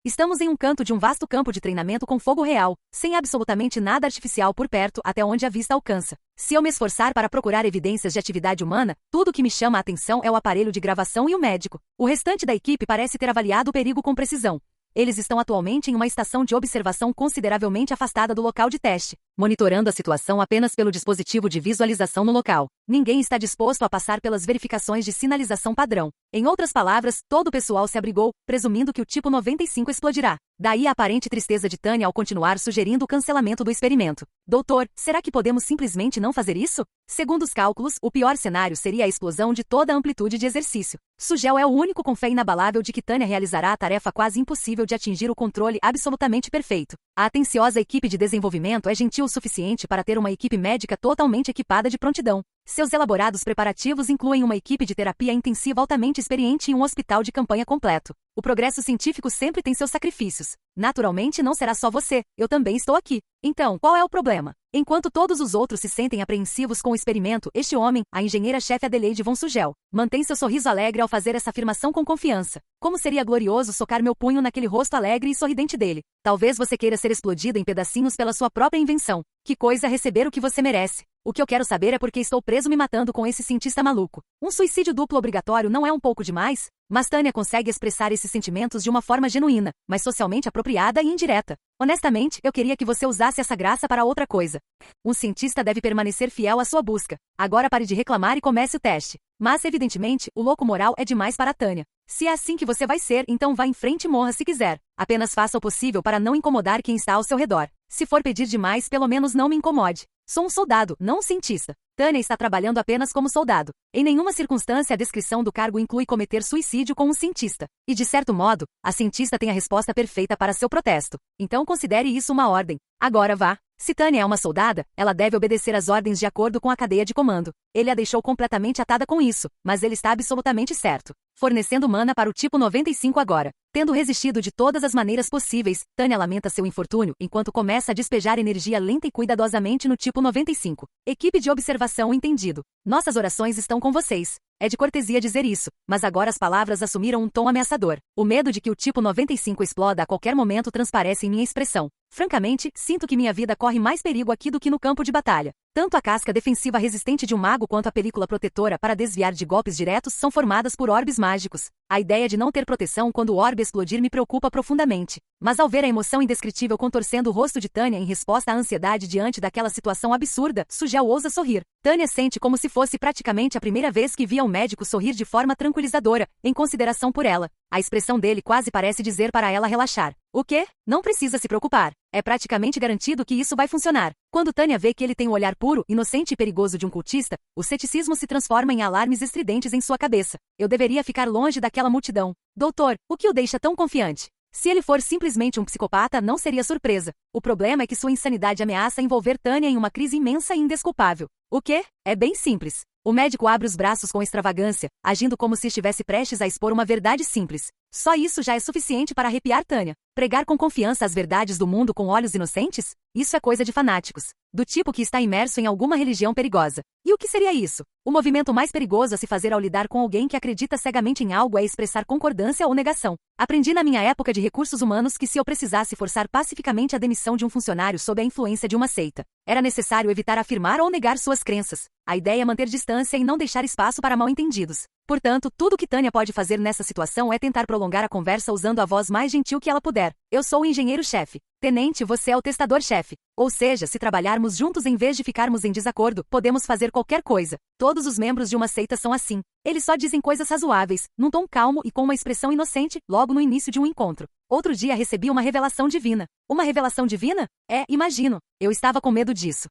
Estamos em um canto de um vasto campo de treinamento com fogo real, sem absolutamente nada artificial por perto até onde a vista alcança. Se eu me esforçar para procurar evidências de atividade humana, tudo o que me chama a atenção é o aparelho de gravação e o médico. O restante da equipe parece ter avaliado o perigo com precisão. Eles estão atualmente em uma estação de observação consideravelmente afastada do local de teste, monitorando a situação apenas pelo dispositivo de visualização no local. Ninguém está disposto a passar pelas verificações de sinalização padrão. Em outras palavras, todo o pessoal se abrigou, presumindo que o tipo 95 explodirá. Daí a aparente tristeza de Tânia ao continuar sugerindo o cancelamento do experimento. Doutor, será que podemos simplesmente não fazer isso? Segundo os cálculos, o pior cenário seria a explosão de toda a amplitude de exercício. Sugel é o único com fé inabalável de que Tânia realizará a tarefa quase impossível de atingir o controle absolutamente perfeito. A atenciosa equipe de desenvolvimento é gentil o suficiente para ter uma equipe médica totalmente equipada de prontidão. Seus elaborados preparativos incluem uma equipe de terapia intensiva altamente experiente e um hospital de campanha completo. O progresso científico sempre tem seus sacrifícios. Naturalmente não será só você, eu também estou aqui. Então, qual é o problema? Enquanto todos os outros se sentem apreensivos com o experimento, este homem, a engenheira-chefe Adelaide von Sugel, mantém seu sorriso alegre ao fazer essa afirmação com confiança. Como seria glorioso socar meu punho naquele rosto alegre e sorridente dele. Talvez você queira ser explodido em pedacinhos pela sua própria invenção. Que coisa receber o que você merece. O que eu quero saber é por que estou preso me matando com esse cientista maluco. Um suicídio duplo obrigatório não é um pouco demais? Mas Tânia consegue expressar esses sentimentos de uma forma genuína, mas socialmente apropriada e indireta. Honestamente, eu queria que você usasse essa graça para outra coisa. Um cientista deve permanecer fiel à sua busca. Agora pare de reclamar e comece o teste. Mas, evidentemente, o louco moral é demais para Tânia. Se é assim que você vai ser, então vá em frente e morra se quiser. Apenas faça o possível para não incomodar quem está ao seu redor. Se for pedir demais, pelo menos não me incomode. Sou um soldado, não um cientista. Tânia está trabalhando apenas como soldado. Em nenhuma circunstância a descrição do cargo inclui cometer suicídio com um cientista. E de certo modo, a cientista tem a resposta perfeita para seu protesto. Então considere isso uma ordem. Agora vá. Se Tânia é uma soldada, ela deve obedecer às ordens de acordo com a cadeia de comando. Ele a deixou completamente atada com isso, mas ele está absolutamente certo. Fornecendo mana para o tipo 95 agora. Tendo resistido de todas as maneiras possíveis, Tânia lamenta seu infortúnio enquanto começa a despejar energia lenta e cuidadosamente no tipo 95. Equipe de observação entendido. Nossas orações estão com vocês. É de cortesia dizer isso, mas agora as palavras assumiram um tom ameaçador. O medo de que o tipo 95 exploda a qualquer momento transparece em minha expressão. Francamente, sinto que minha vida corre mais perigo aqui do que no campo de batalha. Tanto a casca defensiva resistente de um mago quanto a película protetora para desviar de golpes diretos são formadas por orbes mágicos. A ideia de não ter proteção quando o orbe explodir me preocupa profundamente. Mas ao ver a emoção indescritível contorcendo o rosto de Tânia em resposta à ansiedade diante daquela situação absurda, Sugel ousa sorrir. Tânia sente como se fosse praticamente a primeira vez que via um médico sorrir de forma tranquilizadora, em consideração por ela. A expressão dele quase parece dizer para ela relaxar. O quê? Não precisa se preocupar. É praticamente garantido que isso vai funcionar. Quando Tânia vê que ele tem o olhar puro, inocente e perigoso de um cultista, o ceticismo se transforma em alarmes estridentes em sua cabeça. Eu deveria ficar longe daquela multidão. Doutor, o que o deixa tão confiante? Se ele for simplesmente um psicopata, não seria surpresa. O problema é que sua insanidade ameaça envolver Tânia em uma crise imensa e indesculpável. O quê? É bem simples. O médico abre os braços com extravagância, agindo como se estivesse prestes a expor uma verdade simples. Só isso já é suficiente para arrepiar Tânia. Pregar com confiança as verdades do mundo com olhos inocentes? Isso é coisa de fanáticos. Do tipo que está imerso em alguma religião perigosa. E o que seria isso? O movimento mais perigoso a se fazer ao lidar com alguém que acredita cegamente em algo é expressar concordância ou negação. Aprendi na minha época de recursos humanos que se eu precisasse forçar pacificamente a demissão de um funcionário sob a influência de uma seita, era necessário evitar afirmar ou negar suas crenças. A ideia é manter distância e não deixar espaço para mal-entendidos. Portanto, tudo que Tânia pode fazer nessa situação é tentar prolongar a conversa usando a voz mais gentil que ela puder. Eu sou o engenheiro-chefe. Tenente, você é o testador-chefe. Ou seja, se trabalharmos juntos em vez de ficarmos em desacordo, podemos fazer qualquer coisa. Todos os membros de uma seita são assim. Eles só dizem coisas razoáveis, num tom calmo e com uma expressão inocente, logo no início de um encontro. Outro dia recebi uma revelação divina. Uma revelação divina? Imagino. Eu estava com medo disso.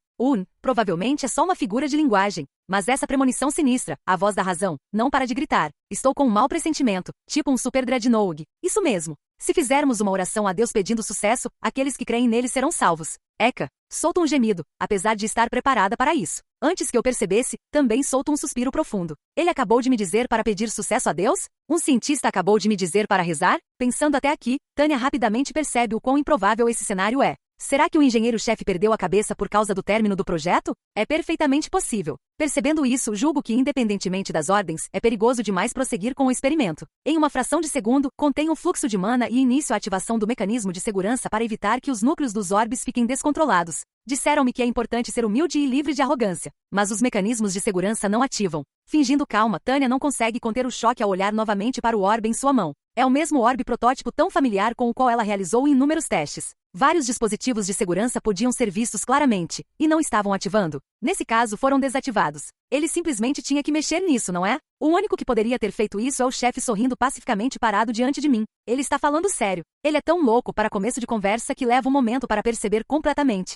Provavelmente é só uma figura de linguagem. Mas essa premonição sinistra, a voz da razão, não para de gritar. Estou com um mau pressentimento, tipo um super dreadnought. Isso mesmo. Se fizermos uma oração a Deus pedindo sucesso, aqueles que creem nele serão salvos. Eca, solto um gemido, apesar de estar preparada para isso. Antes que eu percebesse, também solto um suspiro profundo. Ele acabou de me dizer para pedir sucesso a Deus? Um cientista acabou de me dizer para rezar? Pensando até aqui, Tânia rapidamente percebe o quão improvável esse cenário é. Será que o engenheiro-chefe perdeu a cabeça por causa do término do projeto? É perfeitamente possível. Percebendo isso, julgo que, independentemente das ordens, é perigoso demais prosseguir com o experimento. Em uma fração de segundo, contém um fluxo de mana e inicio a ativação do mecanismo de segurança para evitar que os núcleos dos orbes fiquem descontrolados. Disseram-me que é importante ser humilde e livre de arrogância, mas os mecanismos de segurança não ativam. Fingindo calma, Tânia não consegue conter o choque ao olhar novamente para o orbe em sua mão. É o mesmo orbe protótipo tão familiar com o qual ela realizou inúmeros testes. Vários dispositivos de segurança podiam ser vistos claramente, e não estavam ativando. Nesse caso, foram desativados. Ele simplesmente tinha que mexer nisso, não é? O único que poderia ter feito isso é o chefe sorrindo pacificamente parado diante de mim. Ele está falando sério. Ele é tão louco para começo de conversa que leva um momento para perceber completamente.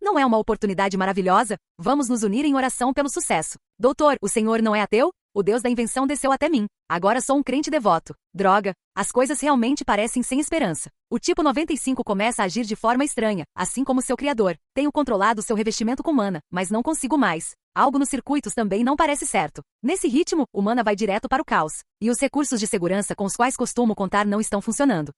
Não é uma oportunidade maravilhosa? Vamos nos unir em oração pelo sucesso. Doutor, o senhor não é ateu? O Deus da invenção desceu até mim. Agora sou um crente devoto. Droga, as coisas realmente parecem sem esperança. O tipo 95 começa a agir de forma estranha, assim como seu criador. Tenho controlado seu revestimento com mana, mas não consigo mais. Algo nos circuitos também não parece certo. Nesse ritmo, o mana vai direto para o caos. E os recursos de segurança com os quais costumo contar não estão funcionando.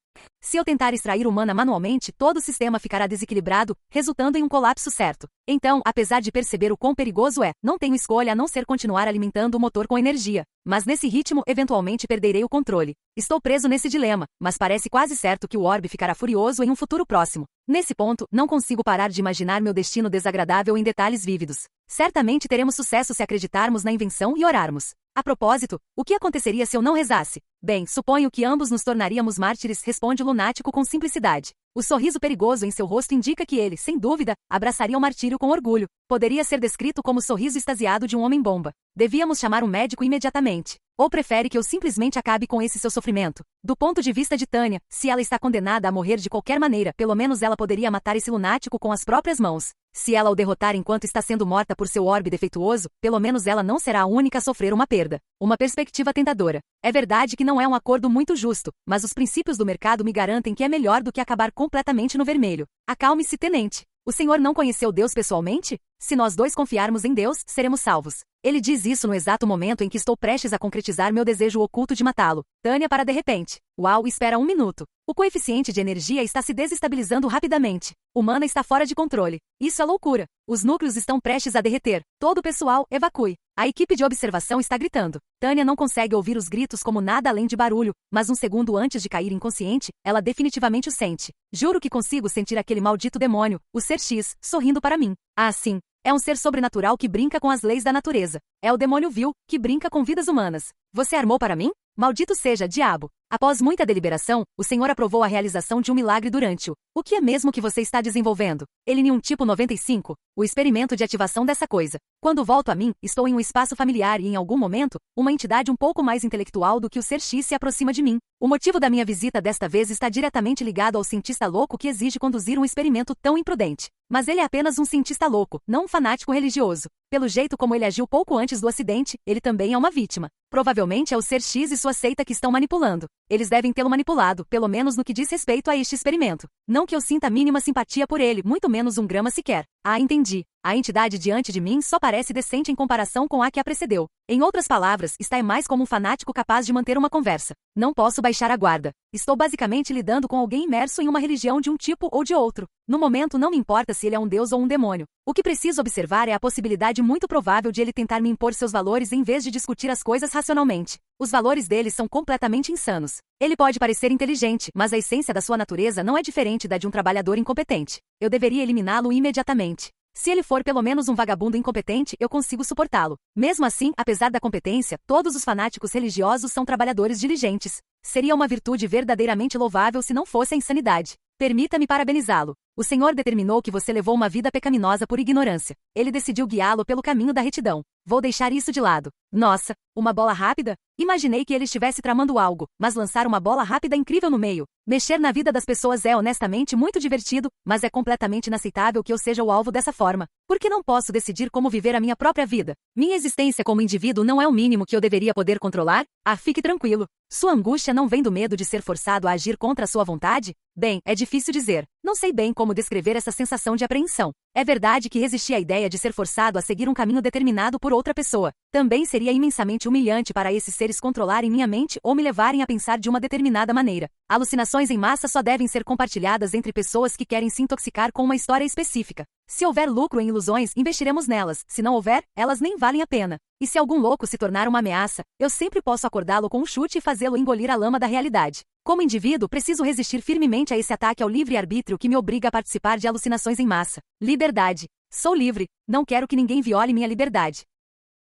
Se eu tentar extrair o mana manualmente, todo o sistema ficará desequilibrado, resultando em um colapso certo. Então, apesar de perceber o quão perigoso é, não tenho escolha a não ser continuar alimentando o motor com energia. Mas nesse ritmo, eventualmente perderei o controle. Estou preso nesse dilema, mas parece quase certo que o orbe ficará furioso em um futuro próximo. Nesse ponto, não consigo parar de imaginar meu destino desagradável em detalhes vívidos. Certamente teremos sucesso se acreditarmos na invenção e orarmos. A propósito, o que aconteceria se eu não rezasse? Bem, suponho que ambos nos tornaríamos mártires, responde o lunático com simplicidade. O sorriso perigoso em seu rosto indica que ele, sem dúvida, abraçaria o martírio com orgulho. Poderia ser descrito como o sorriso extasiado de um homem-bomba. Devíamos chamar um médico imediatamente. Ou prefere que eu simplesmente acabe com esse seu sofrimento? Do ponto de vista de Tânia, se ela está condenada a morrer de qualquer maneira, pelo menos ela poderia matar esse lunático com as próprias mãos. Se ela o derrotar enquanto está sendo morta por seu orbe defeituoso, pelo menos ela não será a única a sofrer uma perda. Uma perspectiva tentadora. É verdade que não é um acordo muito justo, mas os princípios do mercado me garantem que é melhor do que acabar completamente no vermelho. Acalme-se, tenente. O senhor não conheceu Deus pessoalmente? Se nós dois confiarmos em Deus, seremos salvos. Ele diz isso no exato momento em que estou prestes a concretizar meu desejo oculto de matá-lo. Tânia para de repente. Uau, espera um minuto. O coeficiente de energia está se desestabilizando rapidamente. O mana está fora de controle. Isso é loucura. Os núcleos estão prestes a derreter. Todo o pessoal, evacue. A equipe de observação está gritando. Tânia não consegue ouvir os gritos como nada além de barulho, mas um segundo antes de cair inconsciente, ela definitivamente o sente. Juro que consigo sentir aquele maldito demônio, o Ser X, sorrindo para mim. Ah, sim. É um ser sobrenatural que brinca com as leis da natureza. É o demônio vil, que brinca com vidas humanas. Você armou para mim? Maldito seja, diabo! Após muita deliberação, o senhor aprovou a realização de um milagre durante o que é mesmo que você está desenvolvendo? Ele um tipo 95? O experimento de ativação dessa coisa. Quando volto a mim, estou em um espaço familiar e em algum momento, uma entidade um pouco mais intelectual do que o Ser X se aproxima de mim. O motivo da minha visita desta vez está diretamente ligado ao cientista louco que exige conduzir um experimento tão imprudente. Mas ele é apenas um cientista louco, não um fanático religioso. Pelo jeito como ele agiu pouco antes do acidente, ele também é uma vítima. Provavelmente é o Ser X e sua seita que estão manipulando. Eles devem tê-lo manipulado, pelo menos no que diz respeito a este experimento. Não que eu sinta a mínima simpatia por ele, muito menos um grama sequer. Ah, entendi. A entidade diante de mim só parece decente em comparação com a que a precedeu. Em outras palavras, está mais como um fanático capaz de manter uma conversa. Não posso baixar a guarda. Estou basicamente lidando com alguém imerso em uma religião de um tipo ou de outro. No momento não me importa se ele é um deus ou um demônio. O que preciso observar é a possibilidade muito provável de ele tentar me impor seus valores em vez de discutir as coisas racionalmente. Os valores dele são completamente insanos. Ele pode parecer inteligente, mas a essência da sua natureza não é diferente da de um trabalhador incompetente. Eu deveria eliminá-lo imediatamente. Se ele for pelo menos um vagabundo incompetente, eu consigo suportá-lo. Mesmo assim, apesar da competência, todos os fanáticos religiosos são trabalhadores diligentes. Seria uma virtude verdadeiramente louvável se não fosse a insanidade. Permita-me parabenizá-lo. O Senhor determinou que você levou uma vida pecaminosa por ignorância. Ele decidiu guiá-lo pelo caminho da retidão. Vou deixar isso de lado. Nossa, uma bola rápida? Imaginei que ele estivesse tramando algo, mas lançar uma bola rápida incrível no meio. Mexer na vida das pessoas é honestamente muito divertido, mas é completamente inaceitável que eu seja o alvo dessa forma. Por que não posso decidir como viver a minha própria vida? Minha existência como indivíduo não é o mínimo que eu deveria poder controlar? Ah, fique tranquilo. Sua angústia não vem do medo de ser forçado a agir contra a sua vontade? Bem, é difícil dizer. Não sei bem como descrever essa sensação de apreensão. É verdade que resisti à ideia de ser forçado a seguir um caminho determinado por outra pessoa. Também seria imensamente humilhante para esses seres controlarem minha mente ou me levarem a pensar de uma determinada maneira. Alucinações em massa só devem ser compartilhadas entre pessoas que querem se intoxicar com uma história específica. Se houver lucro em ilusões, investiremos nelas. Se não houver, elas nem valem a pena. E se algum louco se tornar uma ameaça, eu sempre posso acordá-lo com um chute e fazê-lo engolir a lama da realidade. Como indivíduo, preciso resistir firmemente a esse ataque ao livre-arbítrio que me obriga a participar de alucinações em massa. Liberdade. Sou livre. Não quero que ninguém viole minha liberdade.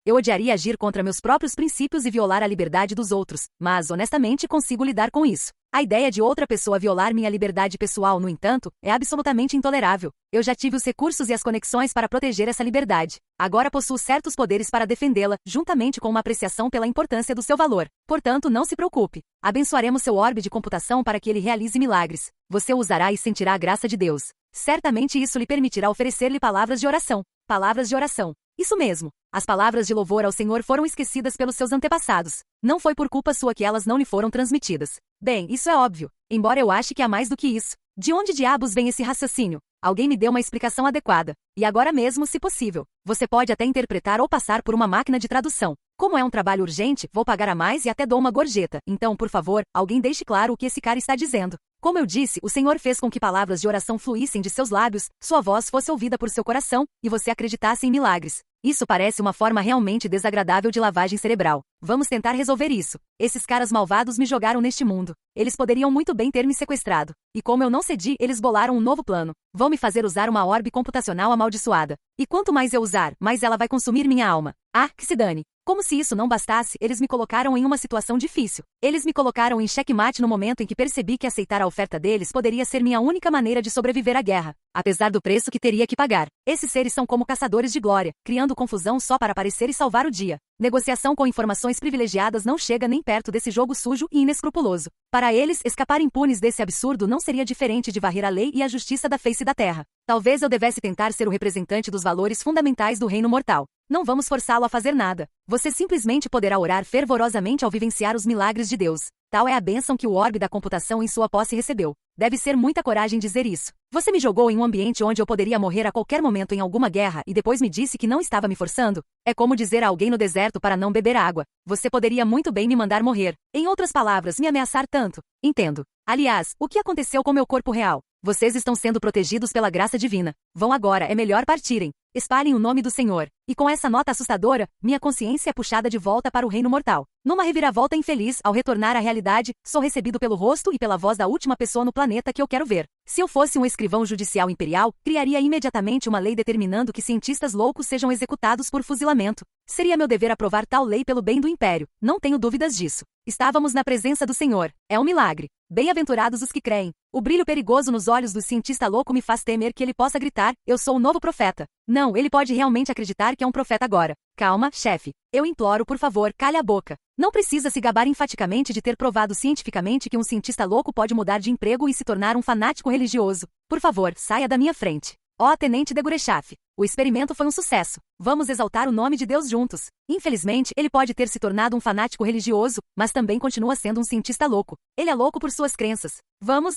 Eu odiaria agir contra meus próprios princípios e violar a liberdade dos outros, mas honestamente consigo lidar com isso. A ideia de outra pessoa violar minha liberdade pessoal, no entanto, é absolutamente intolerável. Eu já tive os recursos e as conexões para proteger essa liberdade. Agora possuo certos poderes para defendê-la, juntamente com uma apreciação pela importância do seu valor. Portanto, não se preocupe. Abençoaremos seu orbe de computação para que ele realize milagres. Você o usará e sentirá a graça de Deus. Certamente isso lhe permitirá oferecer-lhe palavras de oração. Palavras de oração. Isso mesmo. As palavras de louvor ao Senhor foram esquecidas pelos seus antepassados. Não foi por culpa sua que elas não lhe foram transmitidas. Bem, isso é óbvio. Embora eu ache que há mais do que isso. De onde diabos vem esse raciocínio? Alguém me deu uma explicação adequada. E agora mesmo, se possível. Você pode até interpretar ou passar por uma máquina de tradução. Como é um trabalho urgente, vou pagar a mais e até dou uma gorjeta. Então, por favor, alguém deixe claro o que esse cara está dizendo. Como eu disse, o Senhor fez com que palavras de oração fluíssem de seus lábios, sua voz fosse ouvida por seu coração, e você acreditasse em milagres. Isso parece uma forma realmente desagradável de lavagem cerebral. Vamos tentar resolver isso. Esses caras malvados me jogaram neste mundo. Eles poderiam muito bem ter me sequestrado. E como eu não cedi, eles bolaram um novo plano. Vão me fazer usar uma orbe computacional amaldiçoada. E quanto mais eu usar, mais ela vai consumir minha alma. Ah, que se dane. Como se isso não bastasse, eles me colocaram em uma situação difícil. Eles me colocaram em xeque-mate no momento em que percebi que aceitar a oferta deles poderia ser minha única maneira de sobreviver à guerra, apesar do preço que teria que pagar. Esses seres são como caçadores de glória, criando confusão só para aparecer e salvar o dia. Negociação com informações privilegiadas não chega nem perto desse jogo sujo e inescrupuloso. Para eles, escapar impunes desse absurdo não seria diferente de varrer a lei e a justiça da face da terra. Talvez eu devesse tentar ser o representante dos valores fundamentais do reino mortal. Não vamos forçá-lo a fazer nada. Você simplesmente poderá orar fervorosamente ao vivenciar os milagres de Deus. Tal é a bênção que o orbe da computação em sua posse recebeu. Deve ser muita coragem dizer isso. Você me jogou em um ambiente onde eu poderia morrer a qualquer momento em alguma guerra e depois me disse que não estava me forçando? É como dizer a alguém no deserto para não beber água. Você poderia muito bem me mandar morrer. Em outras palavras, me ameaçar tanto. Entendo. Aliás, o que aconteceu com meu corpo real? Vocês estão sendo protegidos pela graça divina. Vão agora, é melhor partirem. Espalhem o nome do Senhor. E com essa nota assustadora, minha consciência é puxada de volta para o reino mortal. Numa reviravolta infeliz, ao retornar à realidade, sou recebido pelo rosto e pela voz da última pessoa no planeta que eu quero ver. Se eu fosse um escrivão judicial imperial, criaria imediatamente uma lei determinando que cientistas loucos sejam executados por fuzilamento. Seria meu dever aprovar tal lei pelo bem do império. Não tenho dúvidas disso. Estávamos na presença do Senhor. É um milagre. Bem-aventurados os que creem. O brilho perigoso nos olhos do cientista louco me faz temer que ele possa gritar, eu sou o novo profeta. Não, ele pode realmente acreditar que é um profeta agora. Calma, chefe. Eu imploro, por favor, calhe a boca. Não precisa se gabar enfaticamente de ter provado cientificamente que um cientista louco pode mudar de emprego e se tornar um fanático religioso. Por favor, saia da minha frente. Ó, Tenente de Gurechaf, o experimento foi um sucesso. Vamos exaltar o nome de Deus juntos. Infelizmente, ele pode ter se tornado um fanático religioso, mas também continua sendo um cientista louco. Ele é louco por suas crenças. Vamos.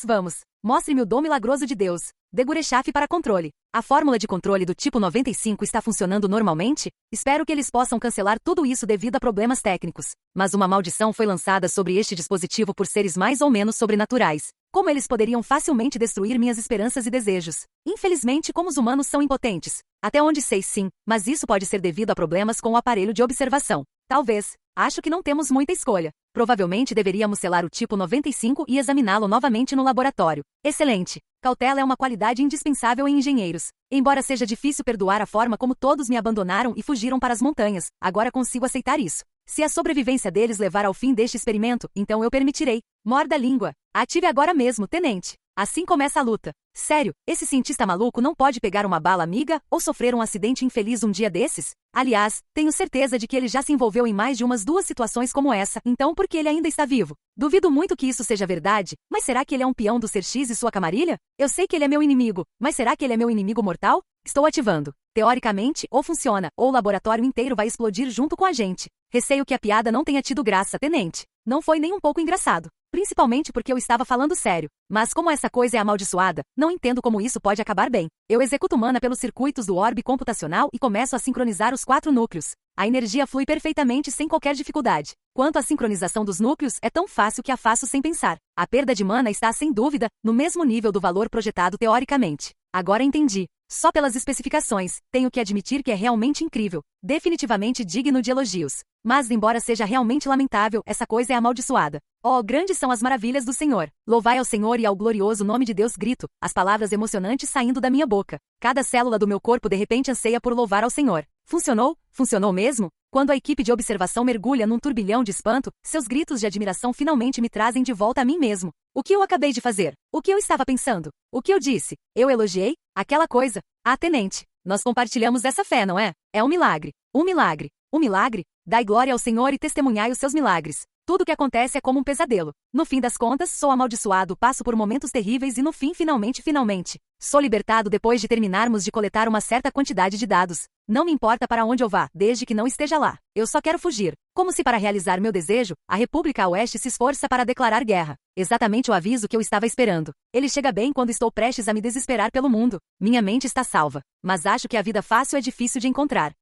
Mostre-me o dom milagroso de Deus. De Gurechaf para controle. A fórmula de controle do tipo 95 está funcionando normalmente? Espero que eles possam cancelar tudo isso devido a problemas técnicos. Mas uma maldição foi lançada sobre este dispositivo por seres mais ou menos sobrenaturais. Como eles poderiam facilmente destruir minhas esperanças e desejos? Infelizmente, como os humanos são impotentes. Até onde sei, sim, mas isso pode ser devido a problemas com o aparelho de observação. Talvez. Acho que não temos muita escolha. Provavelmente deveríamos selar o tipo 95 e examiná-lo novamente no laboratório. Excelente. Cautela é uma qualidade indispensável em engenheiros. Embora seja difícil perdoar a forma como todos me abandonaram e fugiram para as montanhas, agora consigo aceitar isso. Se a sobrevivência deles levar ao fim deste experimento, então eu permitirei. Morda a língua. Ative agora mesmo, tenente. Assim começa a luta. Sério, esse cientista maluco não pode pegar uma bala amiga ou sofrer um acidente infeliz um dia desses? Aliás, tenho certeza de que ele já se envolveu em mais de umas 2 situações como essa, então por que ele ainda está vivo? Duvido muito que isso seja verdade, mas será que ele é um peão do Ser X e sua camarilha? Eu sei que ele é meu inimigo, mas será que ele é meu inimigo mortal? Estou ativando. Teoricamente, ou funciona, ou o laboratório inteiro vai explodir junto com a gente. Receio que a piada não tenha tido graça, tenente. Não foi nem um pouco engraçado. Principalmente porque eu estava falando sério. Mas como essa coisa é amaldiçoada, não entendo como isso pode acabar bem. Eu executo mana pelos circuitos do orbe computacional e começo a sincronizar os 4 núcleos. A energia flui perfeitamente sem qualquer dificuldade. Quanto à sincronização dos núcleos, é tão fácil que a faço sem pensar. A perda de mana está, sem dúvida, no mesmo nível do valor projetado teoricamente. Agora entendi. Só pelas especificações, tenho que admitir que é realmente incrível. Definitivamente digno de elogios. Mas, embora seja realmente lamentável, essa coisa é amaldiçoada. Oh, grandes são as maravilhas do Senhor. Louvai ao Senhor e ao glorioso nome de Deus, grito, as palavras emocionantes saindo da minha boca. Cada célula do meu corpo de repente anseia por louvar ao Senhor. Funcionou? Funcionou mesmo? Quando a equipe de observação mergulha num turbilhão de espanto, seus gritos de admiração finalmente me trazem de volta a mim mesmo. O que eu acabei de fazer? O que eu estava pensando? O que eu disse? Eu elogiei? Aquela coisa? Ah, tenente, nós compartilhamos essa fé, não é? É um milagre. Um milagre. Um milagre? Dai glória ao Senhor e testemunhai os seus milagres. Tudo o que acontece é como um pesadelo. No fim das contas, sou amaldiçoado, passo por momentos terríveis e no fim, finalmente, sou libertado depois de terminarmos de coletar uma certa quantidade de dados. Não me importa para onde eu vá, desde que não esteja lá. Eu só quero fugir. Como se para realizar meu desejo, a República a Oeste se esforça para declarar guerra. Exatamente o aviso que eu estava esperando. Ele chega bem quando estou prestes a me desesperar pelo mundo. Minha mente está salva. Mas acho que a vida fácil é difícil de encontrar.